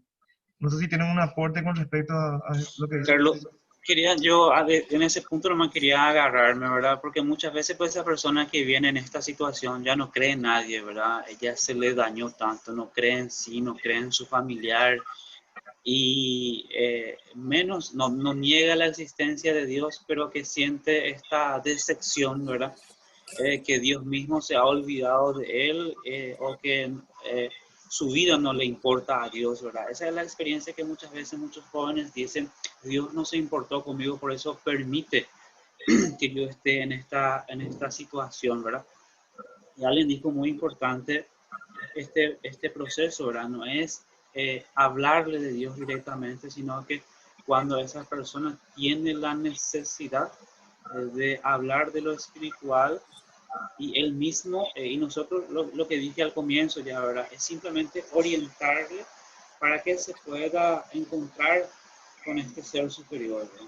No sé si tienen un aporte con respecto a lo que dice. Carlos, quería yo en ese punto nomás quería agarrarme, ¿verdad? Porque muchas veces pues esa persona que viene en esta situación ya no cree en nadie, ¿verdad? Ella se le dañó tanto, no cree en sí, no cree en su familiar y menos, no niega la existencia de Dios, pero que siente esta decepción, ¿verdad? Que Dios mismo se ha olvidado de él o que su vida no le importa a Dios, ¿verdad? Esa es la experiencia que muchas veces muchos jóvenes dicen, Dios no se importó conmigo, por eso permite que yo esté en esta situación, ¿verdad? Y alguien dijo muy importante, este proceso, ¿verdad? No es hablarle de Dios directamente, sino que cuando esa persona tiene la necesidad de hablar de lo espiritual, y él mismo, y nosotros lo que dije al comienzo ya, ¿verdad? Es simplemente orientarle para que se pueda encontrar con este ser superior, ¿verdad?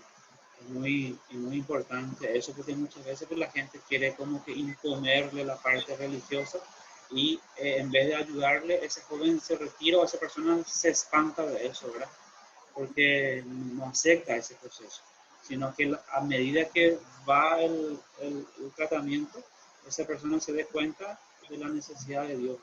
Es muy importante eso, porque muchas veces pues, la gente quiere como que imponerle la parte religiosa y en vez de ayudarle, ese joven se retira o esa persona se espanta de eso, ¿verdad? Porque no acepta ese proceso, sino que a medida que va el tratamiento, esa persona se dé cuenta de la necesidad de Dios.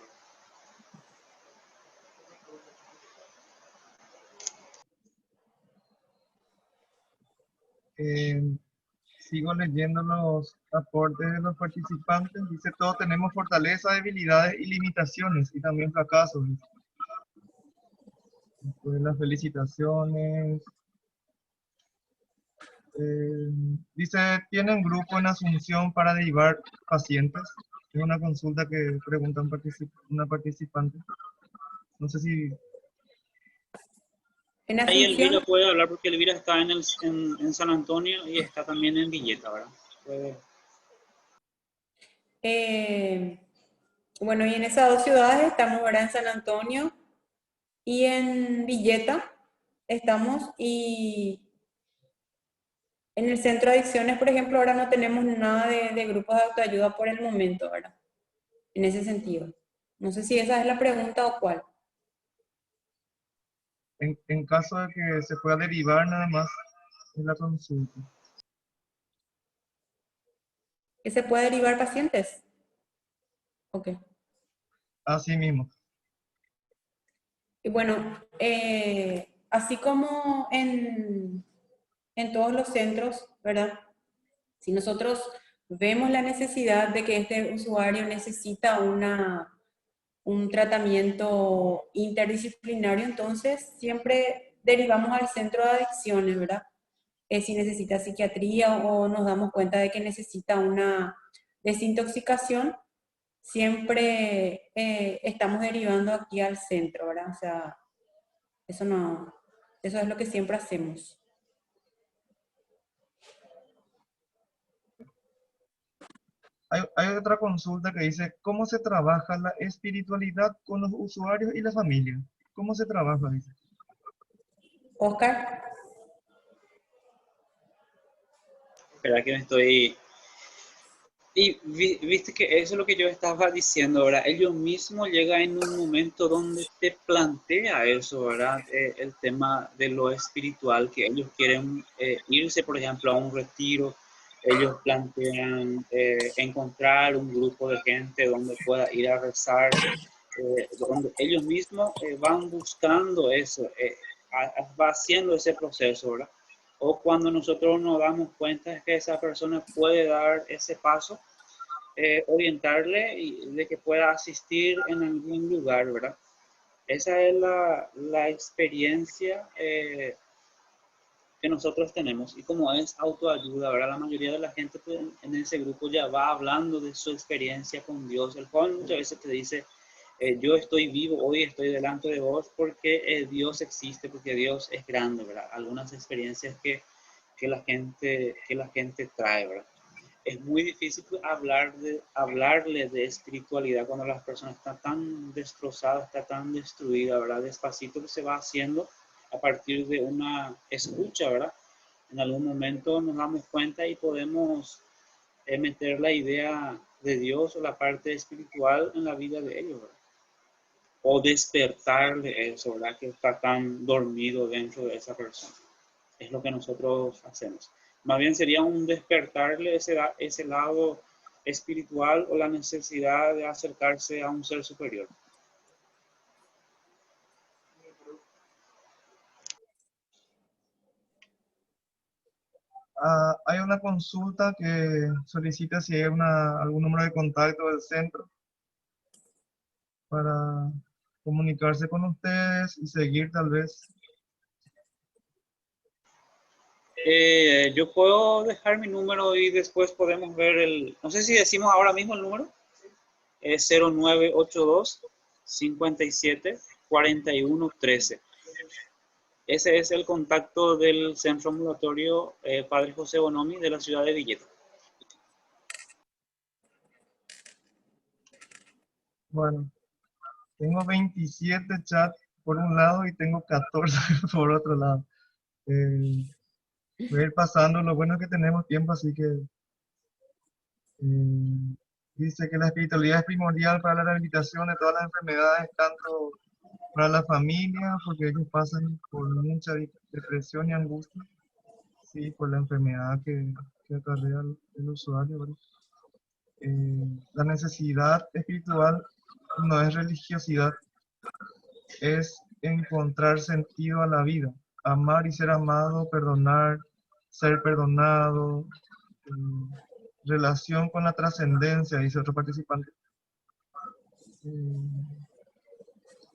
Sigo leyendo los aportes de los participantes. Dice, todos tenemos fortalezas, debilidades y limitaciones, y también fracasos. Después las felicitaciones. Dice, ¿tiene un grupo en Asunción para derivar pacientes? Es una consulta que pregunta una participante. No sé si... En Ahí Elvira Asunción, puede hablar porque Elvira está en San Antonio y está también en Villeta, ¿verdad? eh, bueno, y en esas dos ciudades estamos ahora en San Antonio y en Villeta estamos, y en el centro de adicciones, por ejemplo, ahora no tenemos nada de grupos de autoayuda por el momento, ¿verdad? En ese sentido. No sé si esa es la pregunta o cuál. En caso de que se pueda derivar nada más, es la consulta. ¿Que se puede derivar pacientes? Ok. Así mismo. Y bueno, así como en todos los centros, ¿verdad? Si nosotros vemos la necesidad de que este usuario necesita un tratamiento interdisciplinario, entonces siempre derivamos al centro de adicciones, ¿verdad? si necesita psiquiatría o nos damos cuenta de que necesita una desintoxicación, siempre estamos derivando aquí al centro, ¿verdad? O sea, eso no, eso es lo que siempre hacemos. Hay otra consulta que dice, ¿cómo se trabaja la espiritualidad con los usuarios y la familia? ¿Cómo se trabaja? Dice. Oscar. Espera que me estoy... Y viste que eso es lo que yo estaba diciendo, ¿verdad? Ellos mismos llegan en un momento donde te plantea eso, ¿verdad? El tema de lo espiritual, que ellos quieren irse, por ejemplo, a un retiro. Ellos plantean encontrar un grupo de gente donde pueda ir a rezar, donde ellos mismos van buscando eso, va haciendo ese proceso, ¿verdad? O cuando nosotros nos damos cuenta de que esa persona puede dar ese paso, orientarle y de que pueda asistir en algún lugar, ¿verdad? Esa es la experiencia que nosotros tenemos. Y como es autoayuda, ¿verdad? La mayoría de la gente en ese grupo ya va hablando de su experiencia con Dios. El joven muchas veces te dice, yo estoy vivo, hoy estoy delante de vos porque Dios existe, porque Dios es grande, ¿verdad? Algunas experiencias que la gente trae, ¿verdad? Es muy difícil hablarle de espiritualidad cuando las personas están tan destrozadas, están tan destruidas, ¿verdad? Despacito que se va haciendo a partir de una escucha, ¿verdad? En algún momento nos damos cuenta y podemos meter la idea de Dios o la parte espiritual en la vida de ellos, ¿verdad? O despertarle eso, ¿verdad? Que está tan dormido dentro de esa persona. Es lo que nosotros hacemos. Más bien sería un despertarle ese lado espiritual o la necesidad de acercarse a un ser superior. Hay una consulta que solicita si hay algún número de contacto del centro para comunicarse con ustedes y seguir tal vez. Yo puedo dejar mi número y después podemos ver no sé si decimos ahora mismo el número, es 0982 57 41 13. Ese es el contacto del Centro Ambulatorio Padre José Bonomi de la ciudad de Villeta. Bueno, tengo 27 chats por un lado y tengo 14 por otro lado. Voy a ir pasando, lo bueno es que tenemos tiempo, así que dice que la espiritualidad es primordial para la rehabilitación de todas las enfermedades, tanto para la familia, porque ellos pasan por mucha depresión y angustia, sí, por la enfermedad que acarrea el usuario, ¿verdad? La necesidad espiritual no es religiosidad, es encontrar sentido a la vida, amar y ser amado, perdonar, ser perdonado, relación con la trascendencia, dice otro participante.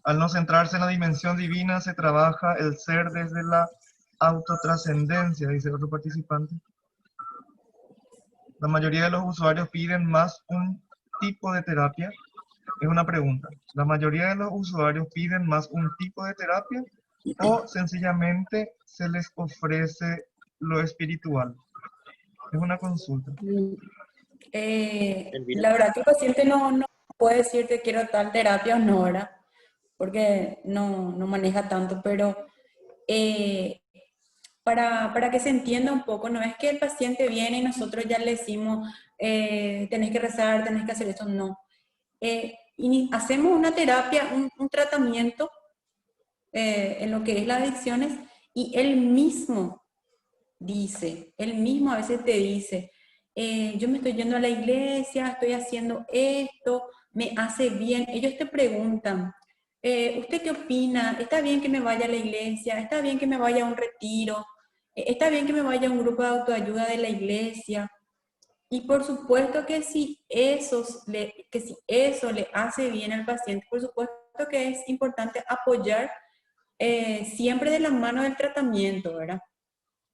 Al no centrarse en la dimensión divina, se trabaja el ser desde la autotrascendencia, dice otro participante. La mayoría de los usuarios piden más un tipo de terapia. Es una pregunta. ¿La mayoría de los usuarios piden más un tipo de terapia o sencillamente se les ofrece lo espiritual? Es una consulta. La verdad que el paciente no puede decirte quiero tal terapia o no, ¿verdad? Porque no maneja tanto, pero para que se entienda un poco, no es que el paciente viene y nosotros ya le decimos tenés que rezar, tenés que hacer esto, no. Y hacemos una terapia, un tratamiento en lo que es las adicciones y él mismo a veces te dice, yo me estoy yendo a la iglesia, estoy haciendo esto, me hace bien. Ellos te preguntan, ¿usted qué opina? ¿Está bien que me vaya a la iglesia? ¿Está bien que me vaya a un retiro? ¿Está bien que me vaya a un grupo de autoayuda de la iglesia? Y por supuesto que que si eso le hace bien al paciente, por supuesto que es importante apoyar siempre de la mano del tratamiento, ¿verdad?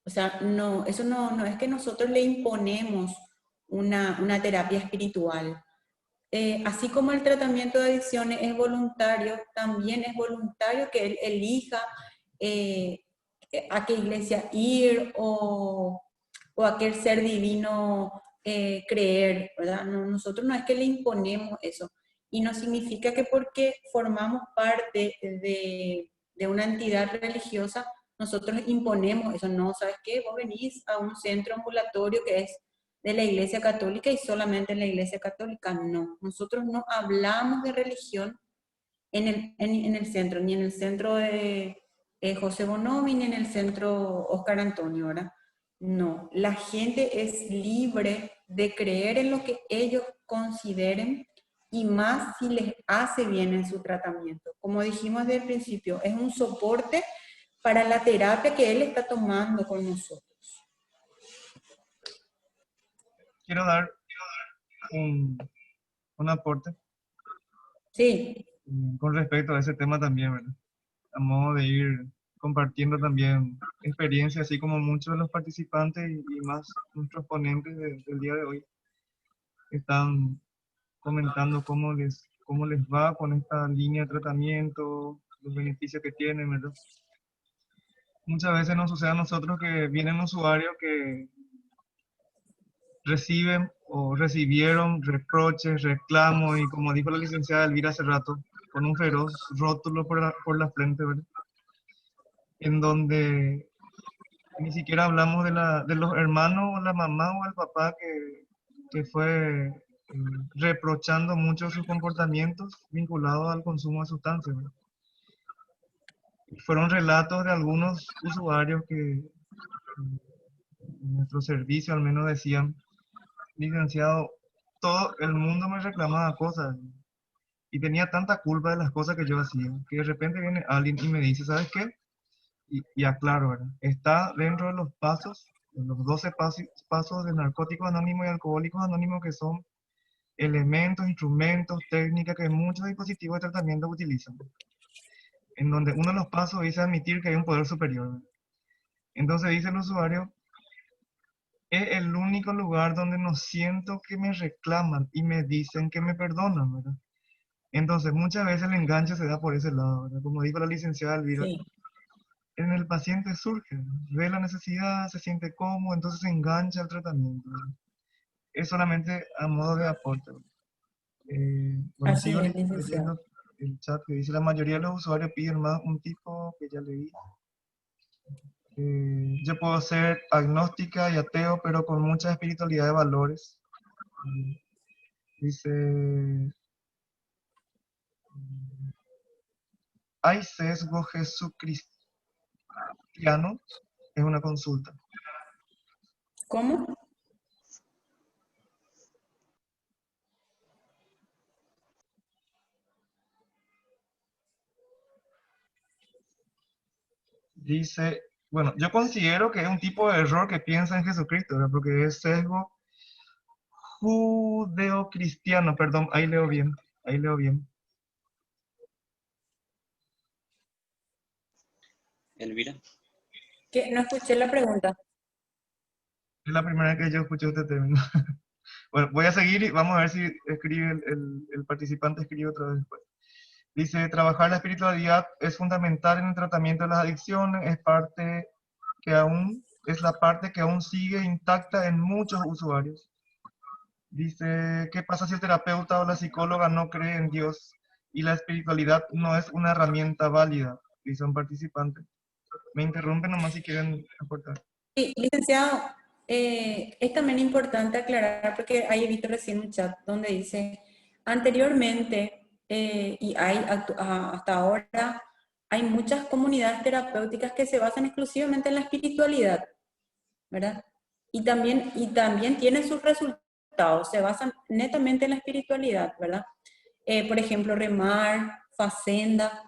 O sea, no, eso no es que nosotros le imponemos una terapia espiritual. Así como el tratamiento de adicciones es voluntario, también es voluntario que él elija eh, a qué iglesia ir o a qué ser divino creer, ¿verdad? Nosotros no es que le imponemos eso. Y no significa que porque formamos parte de una entidad religiosa, nosotros imponemos eso. No, ¿sabes qué? Vos venís a un centro ambulatorio que es de la Iglesia Católica y solamente en la Iglesia Católica. No, nosotros no hablamos de religión en el centro, ni en el centro de José Bonomi, ni en el centro Oscar Antonio, ¿verdad? No, la gente es libre de creer en lo que ellos consideren y más si les hace bien en su tratamiento. Como dijimos desde el principio, es un soporte para la terapia que él está tomando con nosotros. Quiero dar un, un aporte Sí, con respecto a ese tema también, ¿verdad? A modo de ir compartiendo también experiencias, así como muchos de los participantes y más nuestros ponentes del día de hoy están comentando cómo les va con esta línea de tratamiento, los beneficios que tienen, ¿verdad? Muchas veces nos sucede a nosotros que vienen usuarios que reciben o recibieron reproches, reclamos y como dijo la licenciada Elvira hace rato, con un feroz rótulo por la frente, ¿verdad? En donde ni siquiera hablamos de los hermanos o la mamá o el papá que fue reprochando mucho sus comportamientos vinculados al consumo de sustancias, ¿verdad? Fueron relatos de algunos usuarios que en nuestro servicio al menos decían, licenciado, todo el mundo me reclamaba cosas y tenía tanta culpa de las cosas que yo hacía, que de repente viene alguien y me dice, ¿sabes qué? Y aclaro, ¿verdad? Está dentro de los pasos, de los 12 pasos de Narcóticos Anónimos y Alcohólicos Anónimos, que son elementos, instrumentos, técnicas que muchos dispositivos de tratamiento utilizan, en donde uno de los pasos dice admitir que hay un poder superior, ¿verdad? Entonces dice el usuario, es el único lugar donde no siento que me reclaman y me dicen que me perdonan, ¿verdad? Entonces muchas veces el enganche se da por ese lado, ¿verdad? Como dijo la licenciada Elvira, sí, en el paciente surge, ve la necesidad, se siente cómodo, entonces se engancha al tratamiento, ¿verdad? Es solamente a modo de aporte, ¿verdad? Bueno, así sigo es, licenciado. leyendo el chat que dice, la mayoría de los usuarios piden más un tipo que ya leí. Yo puedo ser agnóstica y ateo, pero con mucha espiritualidad de valores. Dice, ¿hay sesgo jesucristiano? Es una consulta. ¿Cómo? Dice, bueno, yo considero que es un tipo de error que piensa en Jesucristo, ¿verdad? Porque es sesgo judeocristiano, perdón, ahí leo bien. Elvira. Que no escuché la pregunta. Es la primera vez que yo escucho este término. Bueno, voy a seguir y vamos a ver si escribe el participante escribe otra vez después. Dice, trabajar la espiritualidad es fundamental en el tratamiento de las adicciones, es la parte que aún sigue intacta en muchos usuarios. Dice, ¿qué pasa si el terapeuta o la psicóloga no cree en Dios y la espiritualidad no es una herramienta válida? Dice un participante. Me interrumpen nomás si quieren aportar. Sí, licenciado, es también importante aclarar, porque ahí he visto recién un chat donde dice, anteriormente, y hay hasta ahora, hay muchas comunidades terapéuticas que se basan exclusivamente en la espiritualidad, ¿verdad? Y también tienen sus resultados, se basan netamente en la espiritualidad, ¿verdad? Por ejemplo, Remar, Facenda,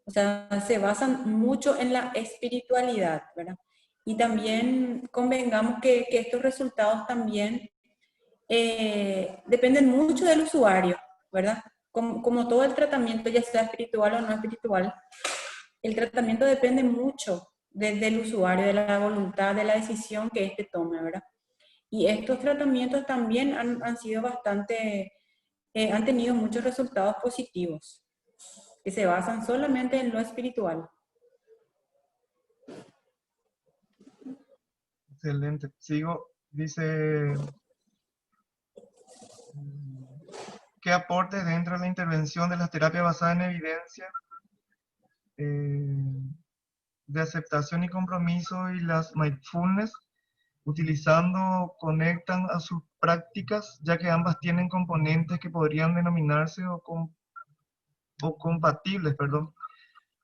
o sea, se basan mucho en la espiritualidad, ¿verdad? Y también convengamos que estos resultados también dependen mucho del usuario, ¿verdad? Como todo el tratamiento, ya sea espiritual o no espiritual, el tratamiento depende mucho del usuario, de la voluntad, de la decisión que éste tome, ¿verdad? Y estos tratamientos también han sido bastante, han tenido muchos resultados positivos, que se basan solamente en lo espiritual. Excelente. Sigo, dice, ¿qué aportes dentro de la intervención de las terapias basadas en evidencia, de aceptación y compromiso y las mindfulness, utilizando, conectan a sus prácticas, ya que ambas tienen componentes que podrían denominarse o compatibles, perdón,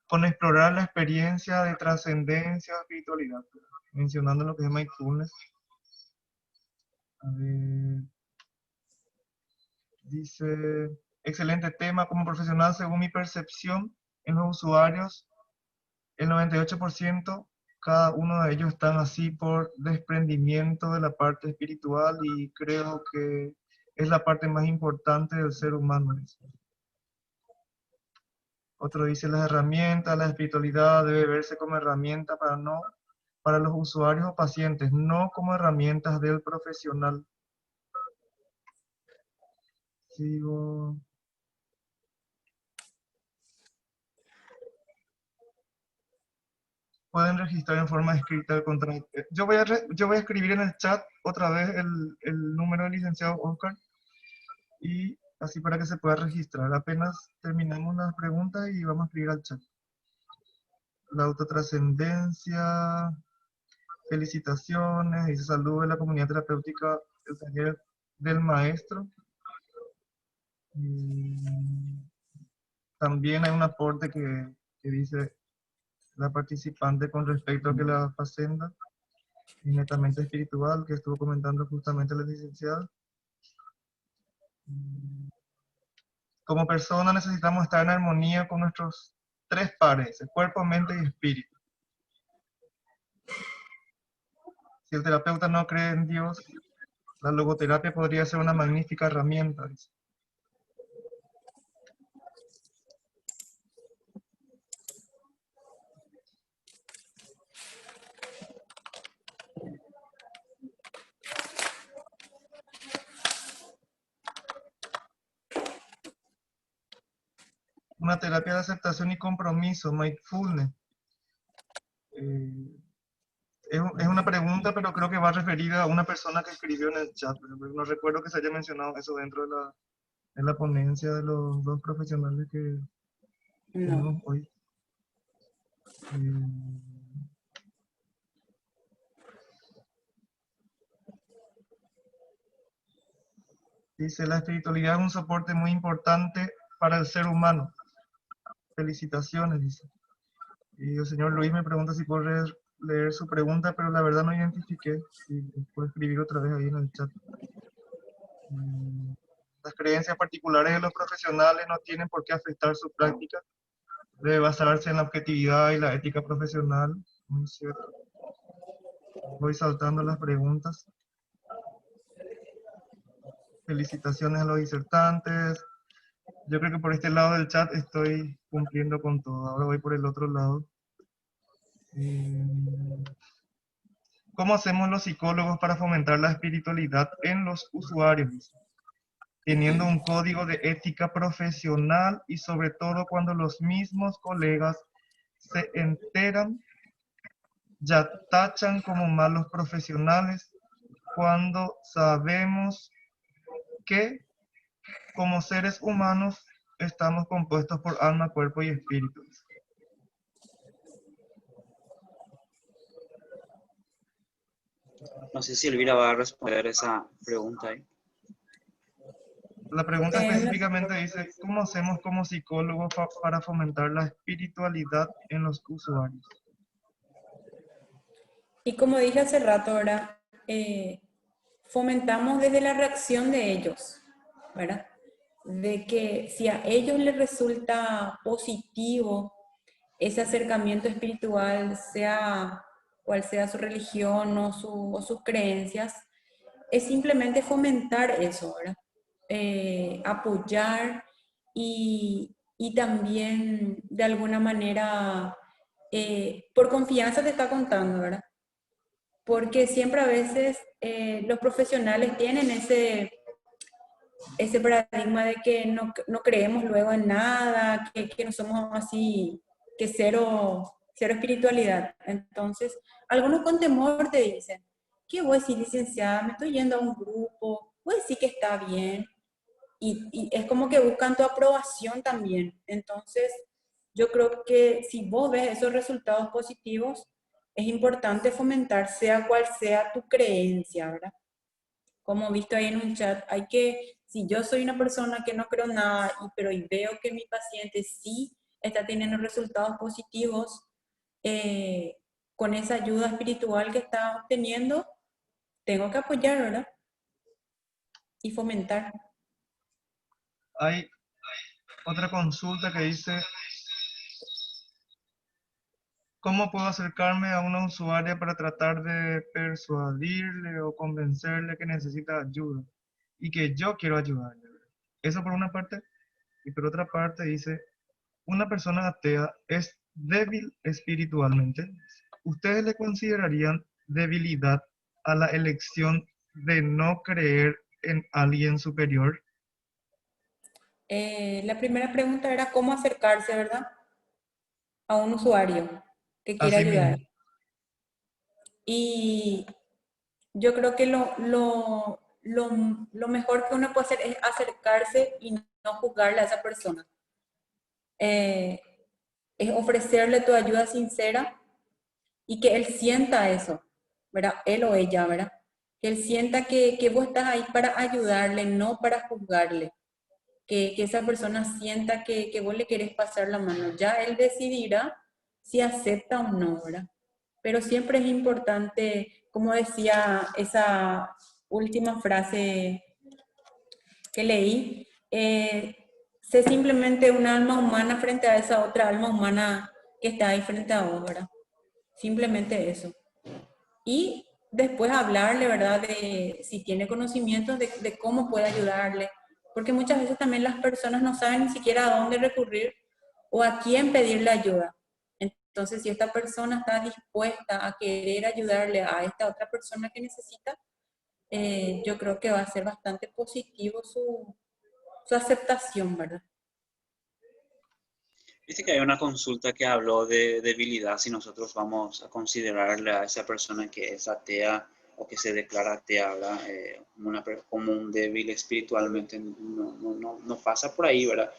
con explorar la experiencia de trascendencia o espiritualidad? Mencionando lo que es mindfulness. A ver, dice, excelente tema. Como profesional, según mi percepción, en los usuarios, el 98%, cada uno de ellos están así por desprendimiento de la parte espiritual, y creo que es la parte más importante del ser humano. Otro dice, las herramientas, la espiritualidad debe verse como herramienta para los usuarios o pacientes, no como herramientas del profesional. Sigo. Pueden registrar en forma escrita el contrato. Yo voy a escribir en el chat otra vez el número del licenciado Oscar, y así para que se pueda registrar. Apenas terminamos las preguntas y vamos a escribir al chat. La autotrascendencia, felicitaciones, dice saludo de la comunidad terapéutica del taller del maestro. Y también hay un aporte que dice la participante con respecto a que la facenda es netamente espiritual, que estuvo comentando justamente la licenciada. Como persona necesitamos estar en armonía con nuestros tres pares, el cuerpo, mente y espíritu. Si el terapeuta no cree en Dios, la logoterapia podría ser una magnífica herramienta, dice. Una terapia de aceptación y compromiso, mindfulness. Es una pregunta, pero creo que va referida a una persona que escribió en el chat. No recuerdo que se haya mencionado eso dentro de la ponencia de los dos profesionales que tenemos hoy. Dice, la espiritualidad es un soporte muy importante para el ser humano. Felicitaciones, dice. Y el señor Luis me pregunta si puedo leer su pregunta, pero la verdad no identifiqué. Si puedo escribir otra vez ahí en el chat. Las creencias particulares de los profesionales no tienen por qué afectar su práctica. Debe basarse en la objetividad y la ética profesional. Muy cierto. Voy saltando las preguntas. Felicitaciones a los disertantes. Yo creo que por este lado del chat estoy cumpliendo con todo. Ahora voy por el otro lado. ¿Cómo hacemos los psicólogos para fomentar la espiritualidad en los usuarios? Teniendo un código de ética profesional, y sobre todo cuando los mismos colegas se enteran, ya tachan como malos profesionales, cuando sabemos que como seres humanos estamos compuestos por alma, cuerpo y espíritu. No sé si Elvira va a responder esa pregunta ahí. La pregunta específicamente dice, ¿cómo hacemos como psicólogos para fomentar la espiritualidad en los usuarios? Y como dije hace rato, ahora fomentamos desde la reacción de ellos, ¿verdad? De que si a ellos les resulta positivo ese acercamiento espiritual, sea cual sea su religión o sus creencias, es simplemente fomentar eso, ¿verdad? Apoyar y también de alguna manera por confianza te está contando, ¿verdad? Porque siempre a veces los profesionales tienen ese paradigma de que no creemos luego en nada, que no somos así, que cero espiritualidad. Entonces, algunos con temor te dicen, ¿qué voy a decir, licenciada? Me estoy yendo a un grupo, voy a decir que está bien. Y es como que buscan tu aprobación también. Entonces, yo creo que si vos ves esos resultados positivos, es importante fomentar, sea cual sea tu creencia, ¿verdad? Como visto ahí en un chat, si yo soy una persona que no creo nada, pero y veo que mi paciente sí está teniendo resultados positivos eh, con esa ayuda espiritual que está obteniendo, tengo que apoyar, ¿verdad? Y fomentar. Hay otra consulta que dice, ¿cómo puedo acercarme a una usuaria para tratar de persuadirle o convencerle que necesita ayuda y que yo quiero ayudarle? Eso por una parte. Y por otra parte dice, una persona atea es débil espiritualmente. ¿Ustedes le considerarían debilidad a la elección de no creer en alguien superior? La primera pregunta era cómo acercarse, ¿verdad? A un usuario que quiere Así ayudar. mismo. Y yo creo que lo mejor que uno puede hacer es acercarse y no juzgarle a esa persona. Eh, es ofrecerle tu ayuda sincera y que él sienta eso, ¿verdad? Él o ella, ¿verdad? Que él sienta que vos estás ahí para ayudarle, no para juzgarle. Que esa persona sienta que vos le querés pasar la mano. Ya él decidirá si acepta o no, ¿verdad? Pero siempre es importante, como decía esa última frase que leí, sé simplemente un alma humana frente a esa otra alma humana que está ahí frente a vos, ¿verdad? Simplemente eso. Y después hablarle, ¿verdad? De si tiene conocimientos de cómo puede ayudarle. Porque muchas veces también las personas no saben ni siquiera a dónde recurrir o a quién pedirle ayuda. Entonces, si esta persona está dispuesta a querer ayudarle a esta otra persona que necesita, yo creo que va a ser bastante positivo su aceptación, ¿verdad? Viste que hay una consulta que habló de debilidad, si nosotros vamos a considerarle a esa persona que es atea o que se declara atea, ¿verdad? Como un débil espiritualmente, no pasa por ahí, ¿verdad?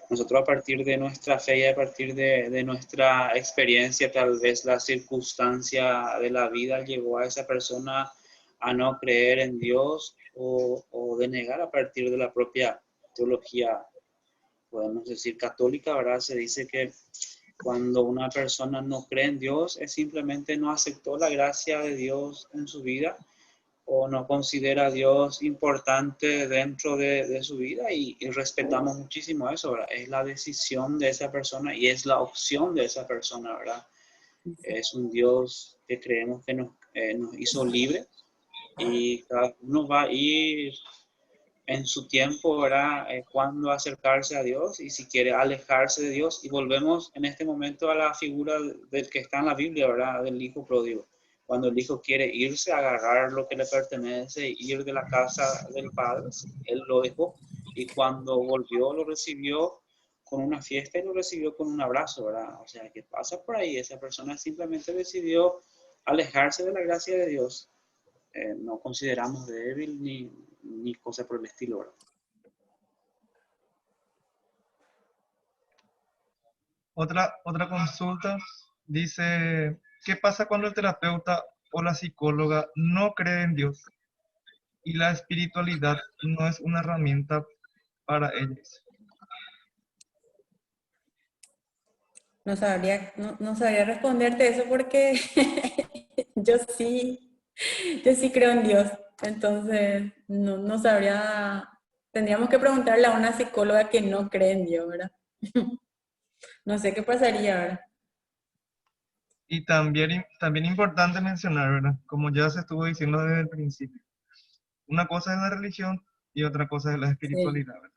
Nosotros a partir de nuestra fe y a partir de nuestra experiencia, tal vez la circunstancia de la vida llevó a esa persona a no creer en Dios o de negar a partir de la propia teología, podemos decir católica, ¿verdad? Se dice que cuando una persona no cree en Dios es simplemente no aceptó la gracia de Dios en su vida o no considera a Dios importante dentro de su vida y respetamos muchísimo eso, ¿verdad? Es la decisión de esa persona y es la opción de esa persona, ¿verdad? Es un Dios que creemos que nos hizo libres y cada uno va a ir en su tiempo, ¿verdad? Cuándo acercarse a Dios y si quiere alejarse de Dios. Y volvemos en este momento a la figura del que está en la Biblia, ¿verdad? Del hijo pródigo. Cuando el hijo quiere irse, agarrar lo que le pertenece, ir de la casa del padre, él lo dejó. Y cuando volvió, lo recibió con una fiesta y lo recibió con un abrazo, ¿verdad? O sea, ¿qué pasa por ahí? Esa persona simplemente decidió alejarse de la gracia de Dios. No consideramos débil ni cosa por el estilo, ¿verdad? Otra consulta dice, ¿qué pasa cuando el terapeuta o la psicóloga no cree en Dios y la espiritualidad no es una herramienta para ellos? No sabría responderte eso porque yo sí, yo sí creo en Dios. Entonces, no sabría, tendríamos que preguntarle a una psicóloga que no cree en Dios, ¿verdad? No sé qué pasaría, ¿verdad? Y también importante mencionar, ¿verdad? Como ya se estuvo diciendo desde el principio, una cosa es la religión y otra cosa es la Sí, espiritualidad, ¿verdad?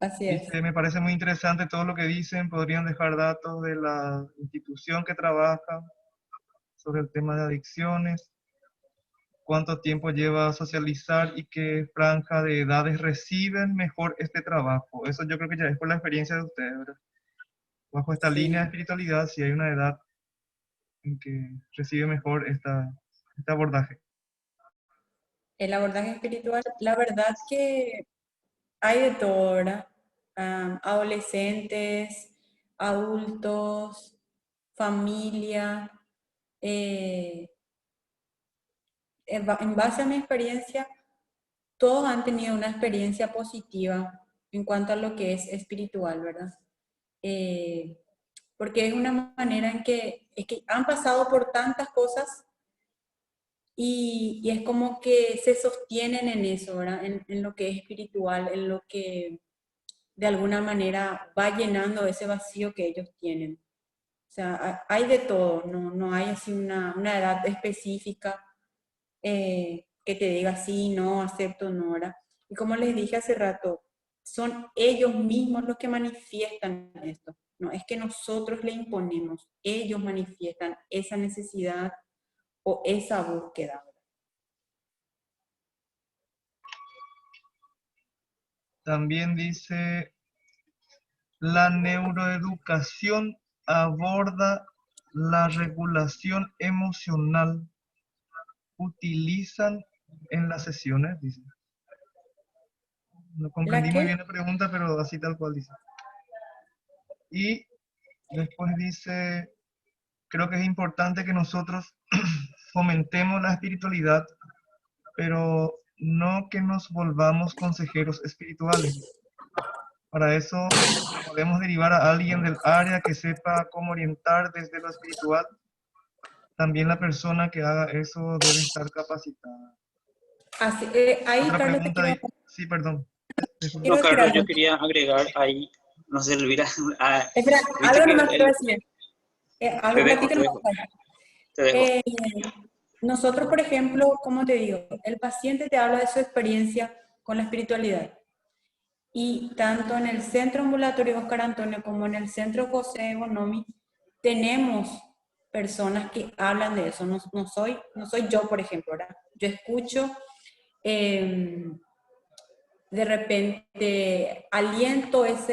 Así es. Dice, me parece muy interesante todo lo que dicen, podrían dejar datos de la institución que trabaja sobre el tema de adicciones, cuánto tiempo lleva a socializar y qué franja de edades reciben mejor este trabajo. Eso yo creo que ya es por la experiencia de ustedes, ¿verdad? Bajo esta línea de Sí. espiritualidad, si hay una edad en que recibe mejor este abordaje. El abordaje espiritual, la verdad que hay de todo, ¿verdad? Adolescentes, adultos, familia. eh, en base a mi experiencia, todos han tenido una experiencia positiva en cuanto a lo que es espiritual, ¿verdad? Eh, Porque es una manera en que, es que han pasado por tantas cosas y es como que se sostienen en eso, ¿verdad? En lo que es espiritual, en lo que de alguna manera va llenando ese vacío que ellos tienen. O sea, hay de todo, no hay así una edad específica que te diga sí, no, acepto, no, ¿verdad? Y como les dije hace rato, son ellos mismos los que manifiestan esto. No es que nosotros le imponemos, ellos manifiestan esa necesidad o esa búsqueda. También dice, la neuroeducación aborda la regulación emocional. ¿Utilizan en las sesiones? Dice. No ¿La comprendí muy qué? bien la pregunta, pero así tal cual dice. Y después dice, creo que es importante que nosotros fomentemos la espiritualidad, pero no que nos volvamos consejeros espirituales. Para eso podemos derivar a alguien del área que sepa cómo orientar desde lo espiritual. También la persona que haga eso debe estar capacitada. Así, ahí, Otra Carlos, pregunta, sí, perdón. quiero No, decir Carlos, algo. yo quería agregar ahí, no sé, Elvira, Espera, viste algo que nomás quiero decir. Algo, un ratito te nomás. dejo, te dejo. Eh, Nosotros, por ejemplo, como te digo, el paciente te habla de su experiencia con la espiritualidad. Y tanto en el Centro Ambulatorio Oscar Antonio como en el Centro José Bonomi tenemos personas que hablan de eso. No soy yo, por ejemplo, ¿verdad? Yo escucho, eh, de repente aliento eso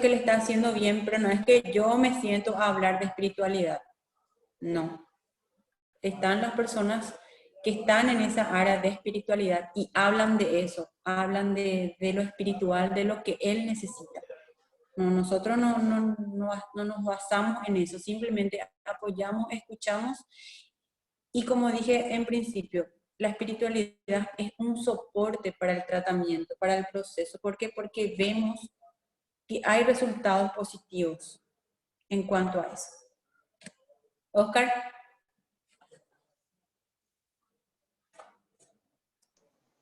que le está haciendo bien, pero no es que yo me siento a hablar de espiritualidad. No. Están las personas que están en esa área de espiritualidad y hablan de eso, hablan de lo espiritual, de lo que él necesita. No, nosotros no nos basamos en eso, simplemente apoyamos, escuchamos y como dije en principio, la espiritualidad es un soporte para el tratamiento, para el proceso. ¿Por qué? Porque vemos que hay resultados positivos en cuanto a eso. Oscar.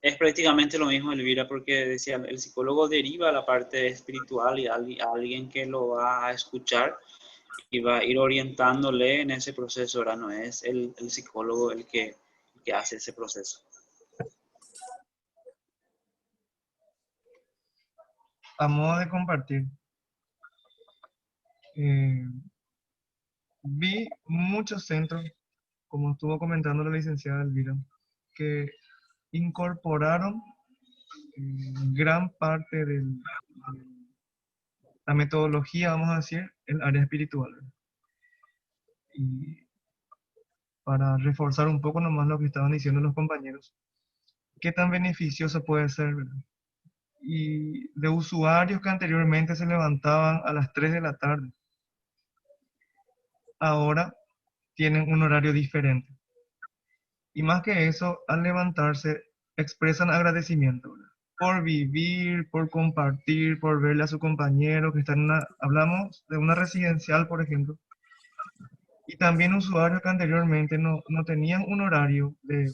Es prácticamente lo mismo, Elvira, porque decía, el psicólogo deriva la parte espiritual y a alguien que lo va a escuchar y va a ir orientándole en ese proceso, ¿verdad? No es el psicólogo el que hace ese proceso. A modo de compartir, eh, vi muchos centros, como estuvo comentando la licenciada Elvira, que incorporaron gran parte de la metodología, vamos a decir, el área espiritual. Y para reforzar un poco nomás lo que estaban diciendo los compañeros, qué tan beneficioso puede ser, ¿verdad? Y de usuarios que anteriormente se levantaban a las 3 de la tarde, ahora tienen un horario diferente. Y más que eso, al levantarse, expresan agradecimiento, ¿verdad? Por vivir, por compartir, por verle a su compañero que está en una, hablamos de una residencial, por ejemplo, y también usuarios que anteriormente no tenían un horario de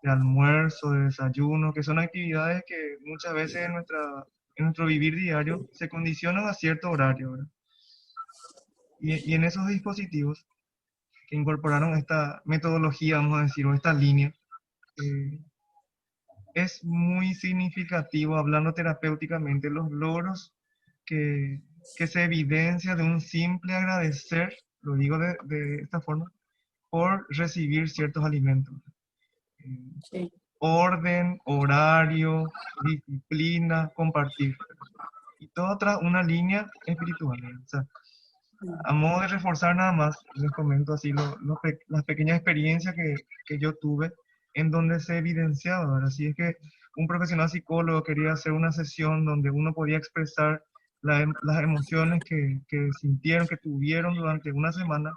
almuerzo, de desayuno, que son actividades que muchas veces en nuestro vivir diario se condicionan a cierto horario, ¿verdad? Y en esos dispositivos que incorporaron esta metodología, vamos a decir, o esta línea, eh, es muy significativo, hablando terapéuticamente, los logros que se evidencia de un simple agradecer, lo digo de esta forma, por recibir ciertos alimentos. Eh, Sí. Orden, horario, disciplina, compartir. Y todo tras una línea espiritual, ¿verdad? O sea, a modo de reforzar nada más, les comento así las pequeñas experiencias que yo tuve en donde se evidenciaba, ¿verdad? Así es que un profesional psicólogo quería hacer una sesión donde uno podía expresar las emociones que sintieron, que tuvieron durante una semana.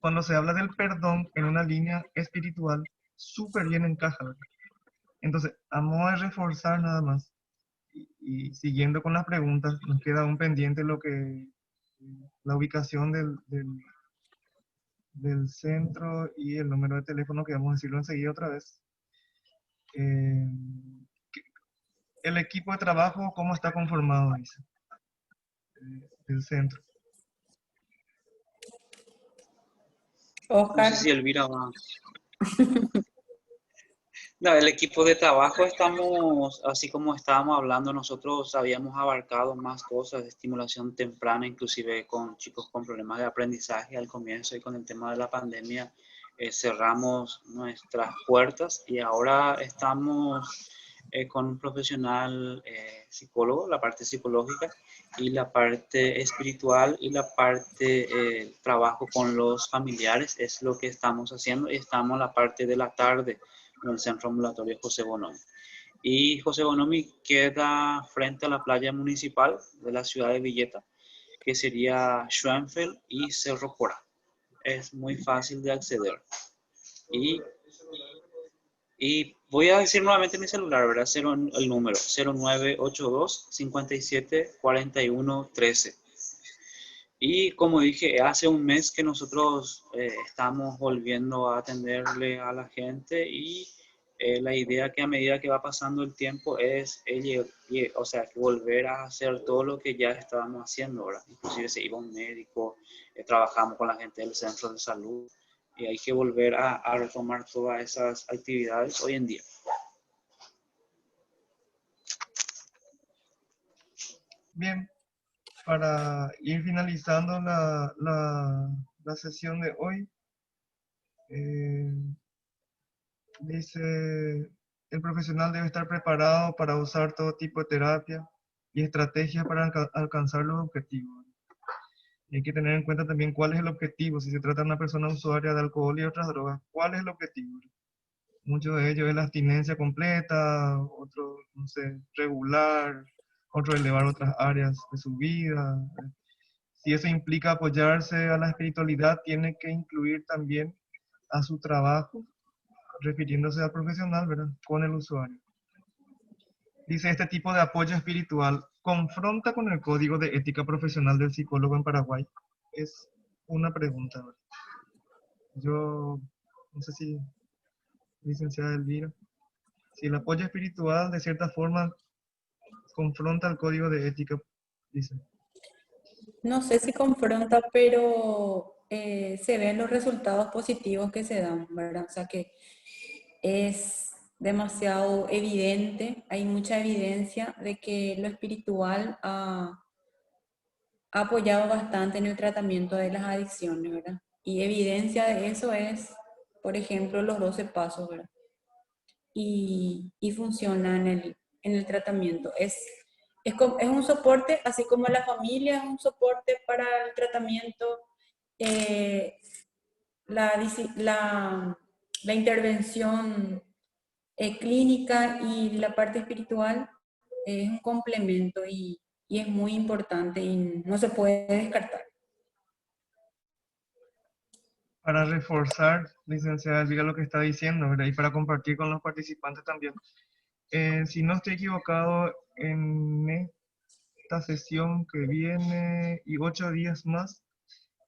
Cuando se habla del perdón en una línea espiritual, súper bien encaja, ¿verdad? Entonces, a modo de reforzar nada más, y siguiendo con las preguntas, nos queda aún pendiente la ubicación del centro y el número de teléfono, que vamos a decirlo enseguida otra vez. Eh, el equipo de trabajo, ¿cómo está conformado? Dice, del centro. No sé Oscar, si Elvira va. No, el equipo de trabajo estamos, así como estábamos hablando, nosotros habíamos abarcado más cosas de estimulación temprana, inclusive con chicos con problemas de aprendizaje al comienzo y con el tema de la pandemia cerramos nuestras puertas y ahora estamos con un profesional psicólogo, la parte psicológica y la parte espiritual y la parte trabajo con los familiares es lo que estamos haciendo y estamos en la parte de la tarde en el Centro Ambulatorio José Bonomi. Y José Bonomi queda frente a la playa municipal de la ciudad de Villeta, que sería Schwenfeld y Cerro Cora. Es muy fácil de acceder. Y, y voy a decir nuevamente mi celular, ¿verdad? El número 0982 57 41 13. Y como dije, hace un mes que nosotros estamos volviendo a atenderle a la gente y la idea que a medida que va pasando el tiempo es, o sea, que volver a hacer todo lo que ya estábamos haciendo, ¿verdad? Inclusive se iba un médico, trabajamos con la gente del centro de salud y hay que volver a retomar todas esas actividades hoy en día. Bien, para ir finalizando la sesión de hoy, eh, dice, el profesional debe estar preparado para usar todo tipo de terapia y estrategias para alcanzar los objetivos. Y hay que tener en cuenta también cuál es el objetivo. Si se trata de una persona usuaria de alcohol y otras drogas, ¿cuál es el objetivo? Muchos de ellos es la abstinencia completa, otro, no sé, regular, otro elevar otras áreas de su vida. Si eso implica apoyarse a la espiritualidad, tiene que incluir también a su trabajo, refiriéndose al profesional, ¿verdad? Con el usuario. Dice, este tipo de apoyo espiritual confronta con el código de ética profesional del psicólogo en Paraguay. Es una pregunta, ¿verdad? Yo no sé si, licenciada Elvira, si el apoyo espiritual de cierta forma confronta el código de ética, dice. no sé si confronta, pero se ven los resultados positivos que se dan, ¿verdad? O sea que es demasiado evidente, hay mucha evidencia de que lo espiritual ha apoyado bastante en el tratamiento de las adicciones, ¿verdad? Y evidencia de eso es, por ejemplo, los 12 pasos, ¿verdad? Y funciona en el tratamiento. Es un soporte, así como la familia es un soporte para el tratamiento, eh, la, la intervención clínica y la parte espiritual es un complemento y es muy importante y no se puede descartar. Para reforzar, licenciada Elvira, lo que está diciendo, ¿verdad? Y para compartir con los participantes también. Si no estoy equivocado, en esta sesión que viene y 8 días más,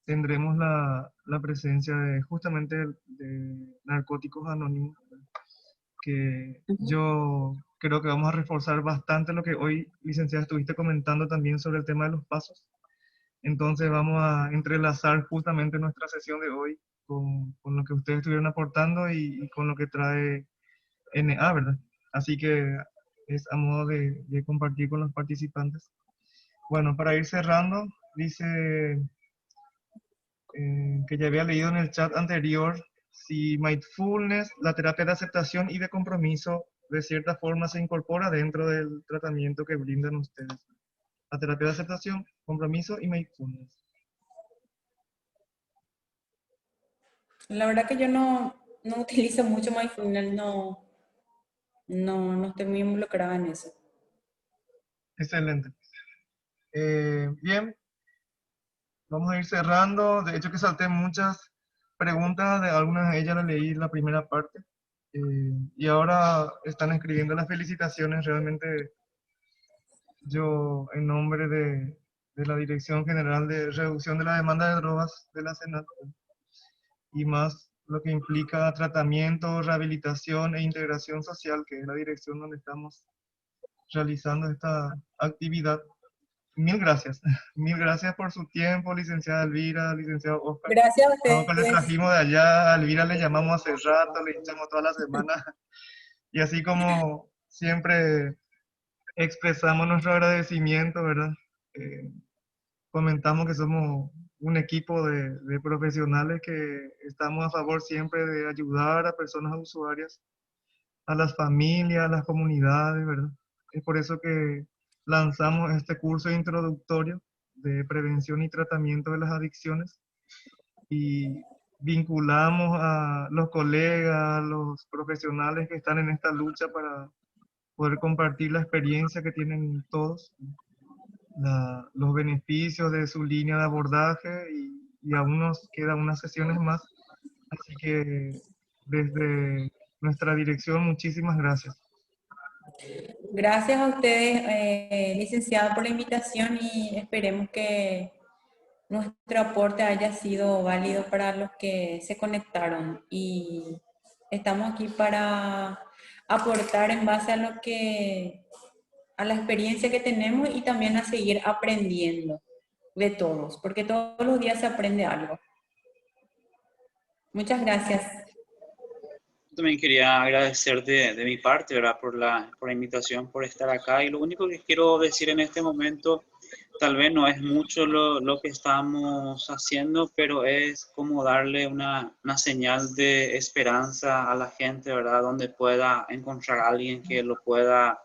tendremos la presencia de justamente de Narcóticos Anónimos, que yo creo que vamos a reforzar bastante lo que hoy, licenciada, estuviste comentando también sobre el tema de los pasos. Entonces vamos a entrelazar justamente nuestra sesión de hoy con lo que ustedes estuvieron aportando y con lo que trae NA, ¿verdad? Así que es a modo de compartir con los participantes. Bueno, para ir cerrando, dice que ya había leído en el chat anterior, si mindfulness, la terapia de aceptación y de compromiso, de cierta forma se incorpora dentro del tratamiento que brindan ustedes. La terapia de aceptación, compromiso y mindfulness. La verdad que yo no utilizo mucho mindfulness, no estoy muy involucrada en eso. Excelente. Bien, vamos a ir cerrando. De hecho que salté muchas preguntas, de algunas de ellas las leí en la primera parte. Y ahora están escribiendo las felicitaciones. Realmente yo, en nombre de la Dirección General de Reducción de la Demanda de Drogas de la SENAT, y más lo que implica tratamiento, rehabilitación e integración social, que es la dirección donde estamos realizando esta actividad. Mil gracias. Mil gracias por su tiempo, licenciada Elvira, licenciado Oscar. Gracias a A Oscar le ustedes. trajimos de allá, a Elvira le llamamos hace rato, le echamos toda la semana. Y así como siempre expresamos nuestro agradecimiento, ¿verdad? Eh, Comentamos que somos un equipo de profesionales que estamos a favor siempre de ayudar a personas usuarias, a las familias, a las comunidades, ¿verdad? Es por eso que lanzamos este curso introductorio de prevención y tratamiento de las adicciones y vinculamos a los colegas, los profesionales que están en esta lucha para poder compartir la experiencia que tienen todos, los beneficios de su línea de abordaje y aún nos quedan unas sesiones más. Así que desde nuestra dirección, muchísimas gracias. Gracias a ustedes, licenciado, por la invitación y esperemos que nuestro aporte haya sido válido para los que se conectaron. Y estamos aquí para aportar en base a a la experiencia que tenemos y también a seguir aprendiendo de todos, porque todos los días se aprende algo. Muchas gracias. También quería agradecer de mi parte, ¿verdad? Por la invitación, por estar acá. Y lo único que quiero decir en este momento, tal vez no es mucho lo que estamos haciendo, pero es como darle una señal de esperanza a la gente, ¿verdad? Donde pueda encontrar a alguien que lo pueda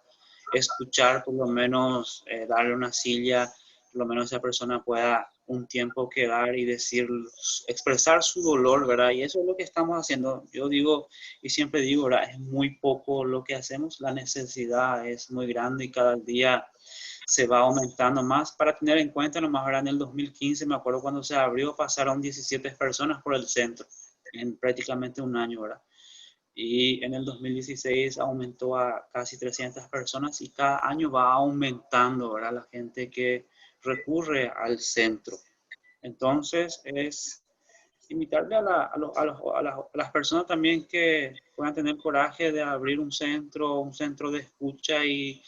escuchar, por lo menos darle una silla, por lo menos esa persona pueda un tiempo quedar y decir, expresar su dolor, ¿verdad? Y eso es lo que estamos haciendo. Yo digo, y siempre digo, ¿verdad? Es muy poco lo que hacemos, la necesidad es muy grande y cada día se va aumentando más. Para tener en cuenta, nomás ahora en el 2015, me acuerdo cuando se abrió, pasaron 17 personas por el centro en prácticamente un año, ¿verdad? Y en el 2016 aumentó a casi 300 personas y cada año va aumentando, ¿verdad? La gente que recurre al centro. Entonces es invitarle a las personas también que puedan tener coraje de abrir un centro de escucha y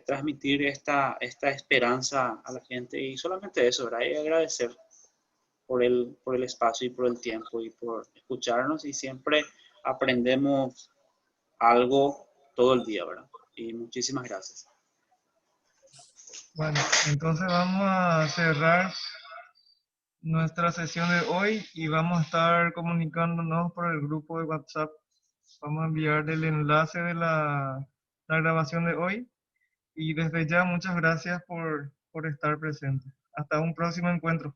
transmitir esta esperanza a la gente. Y solamente eso, ¿verdad? Y agradecer por el espacio y por el tiempo y por escucharnos y siempre aprendemos algo todo el día, ¿verdad? Y muchísimas gracias. Bueno, entonces vamos a cerrar nuestra sesión de hoy y vamos a estar comunicándonos por el grupo de WhatsApp. Vamos a enviar el enlace de la grabación de hoy y desde ya muchas gracias por estar presente. Hasta un próximo encuentro.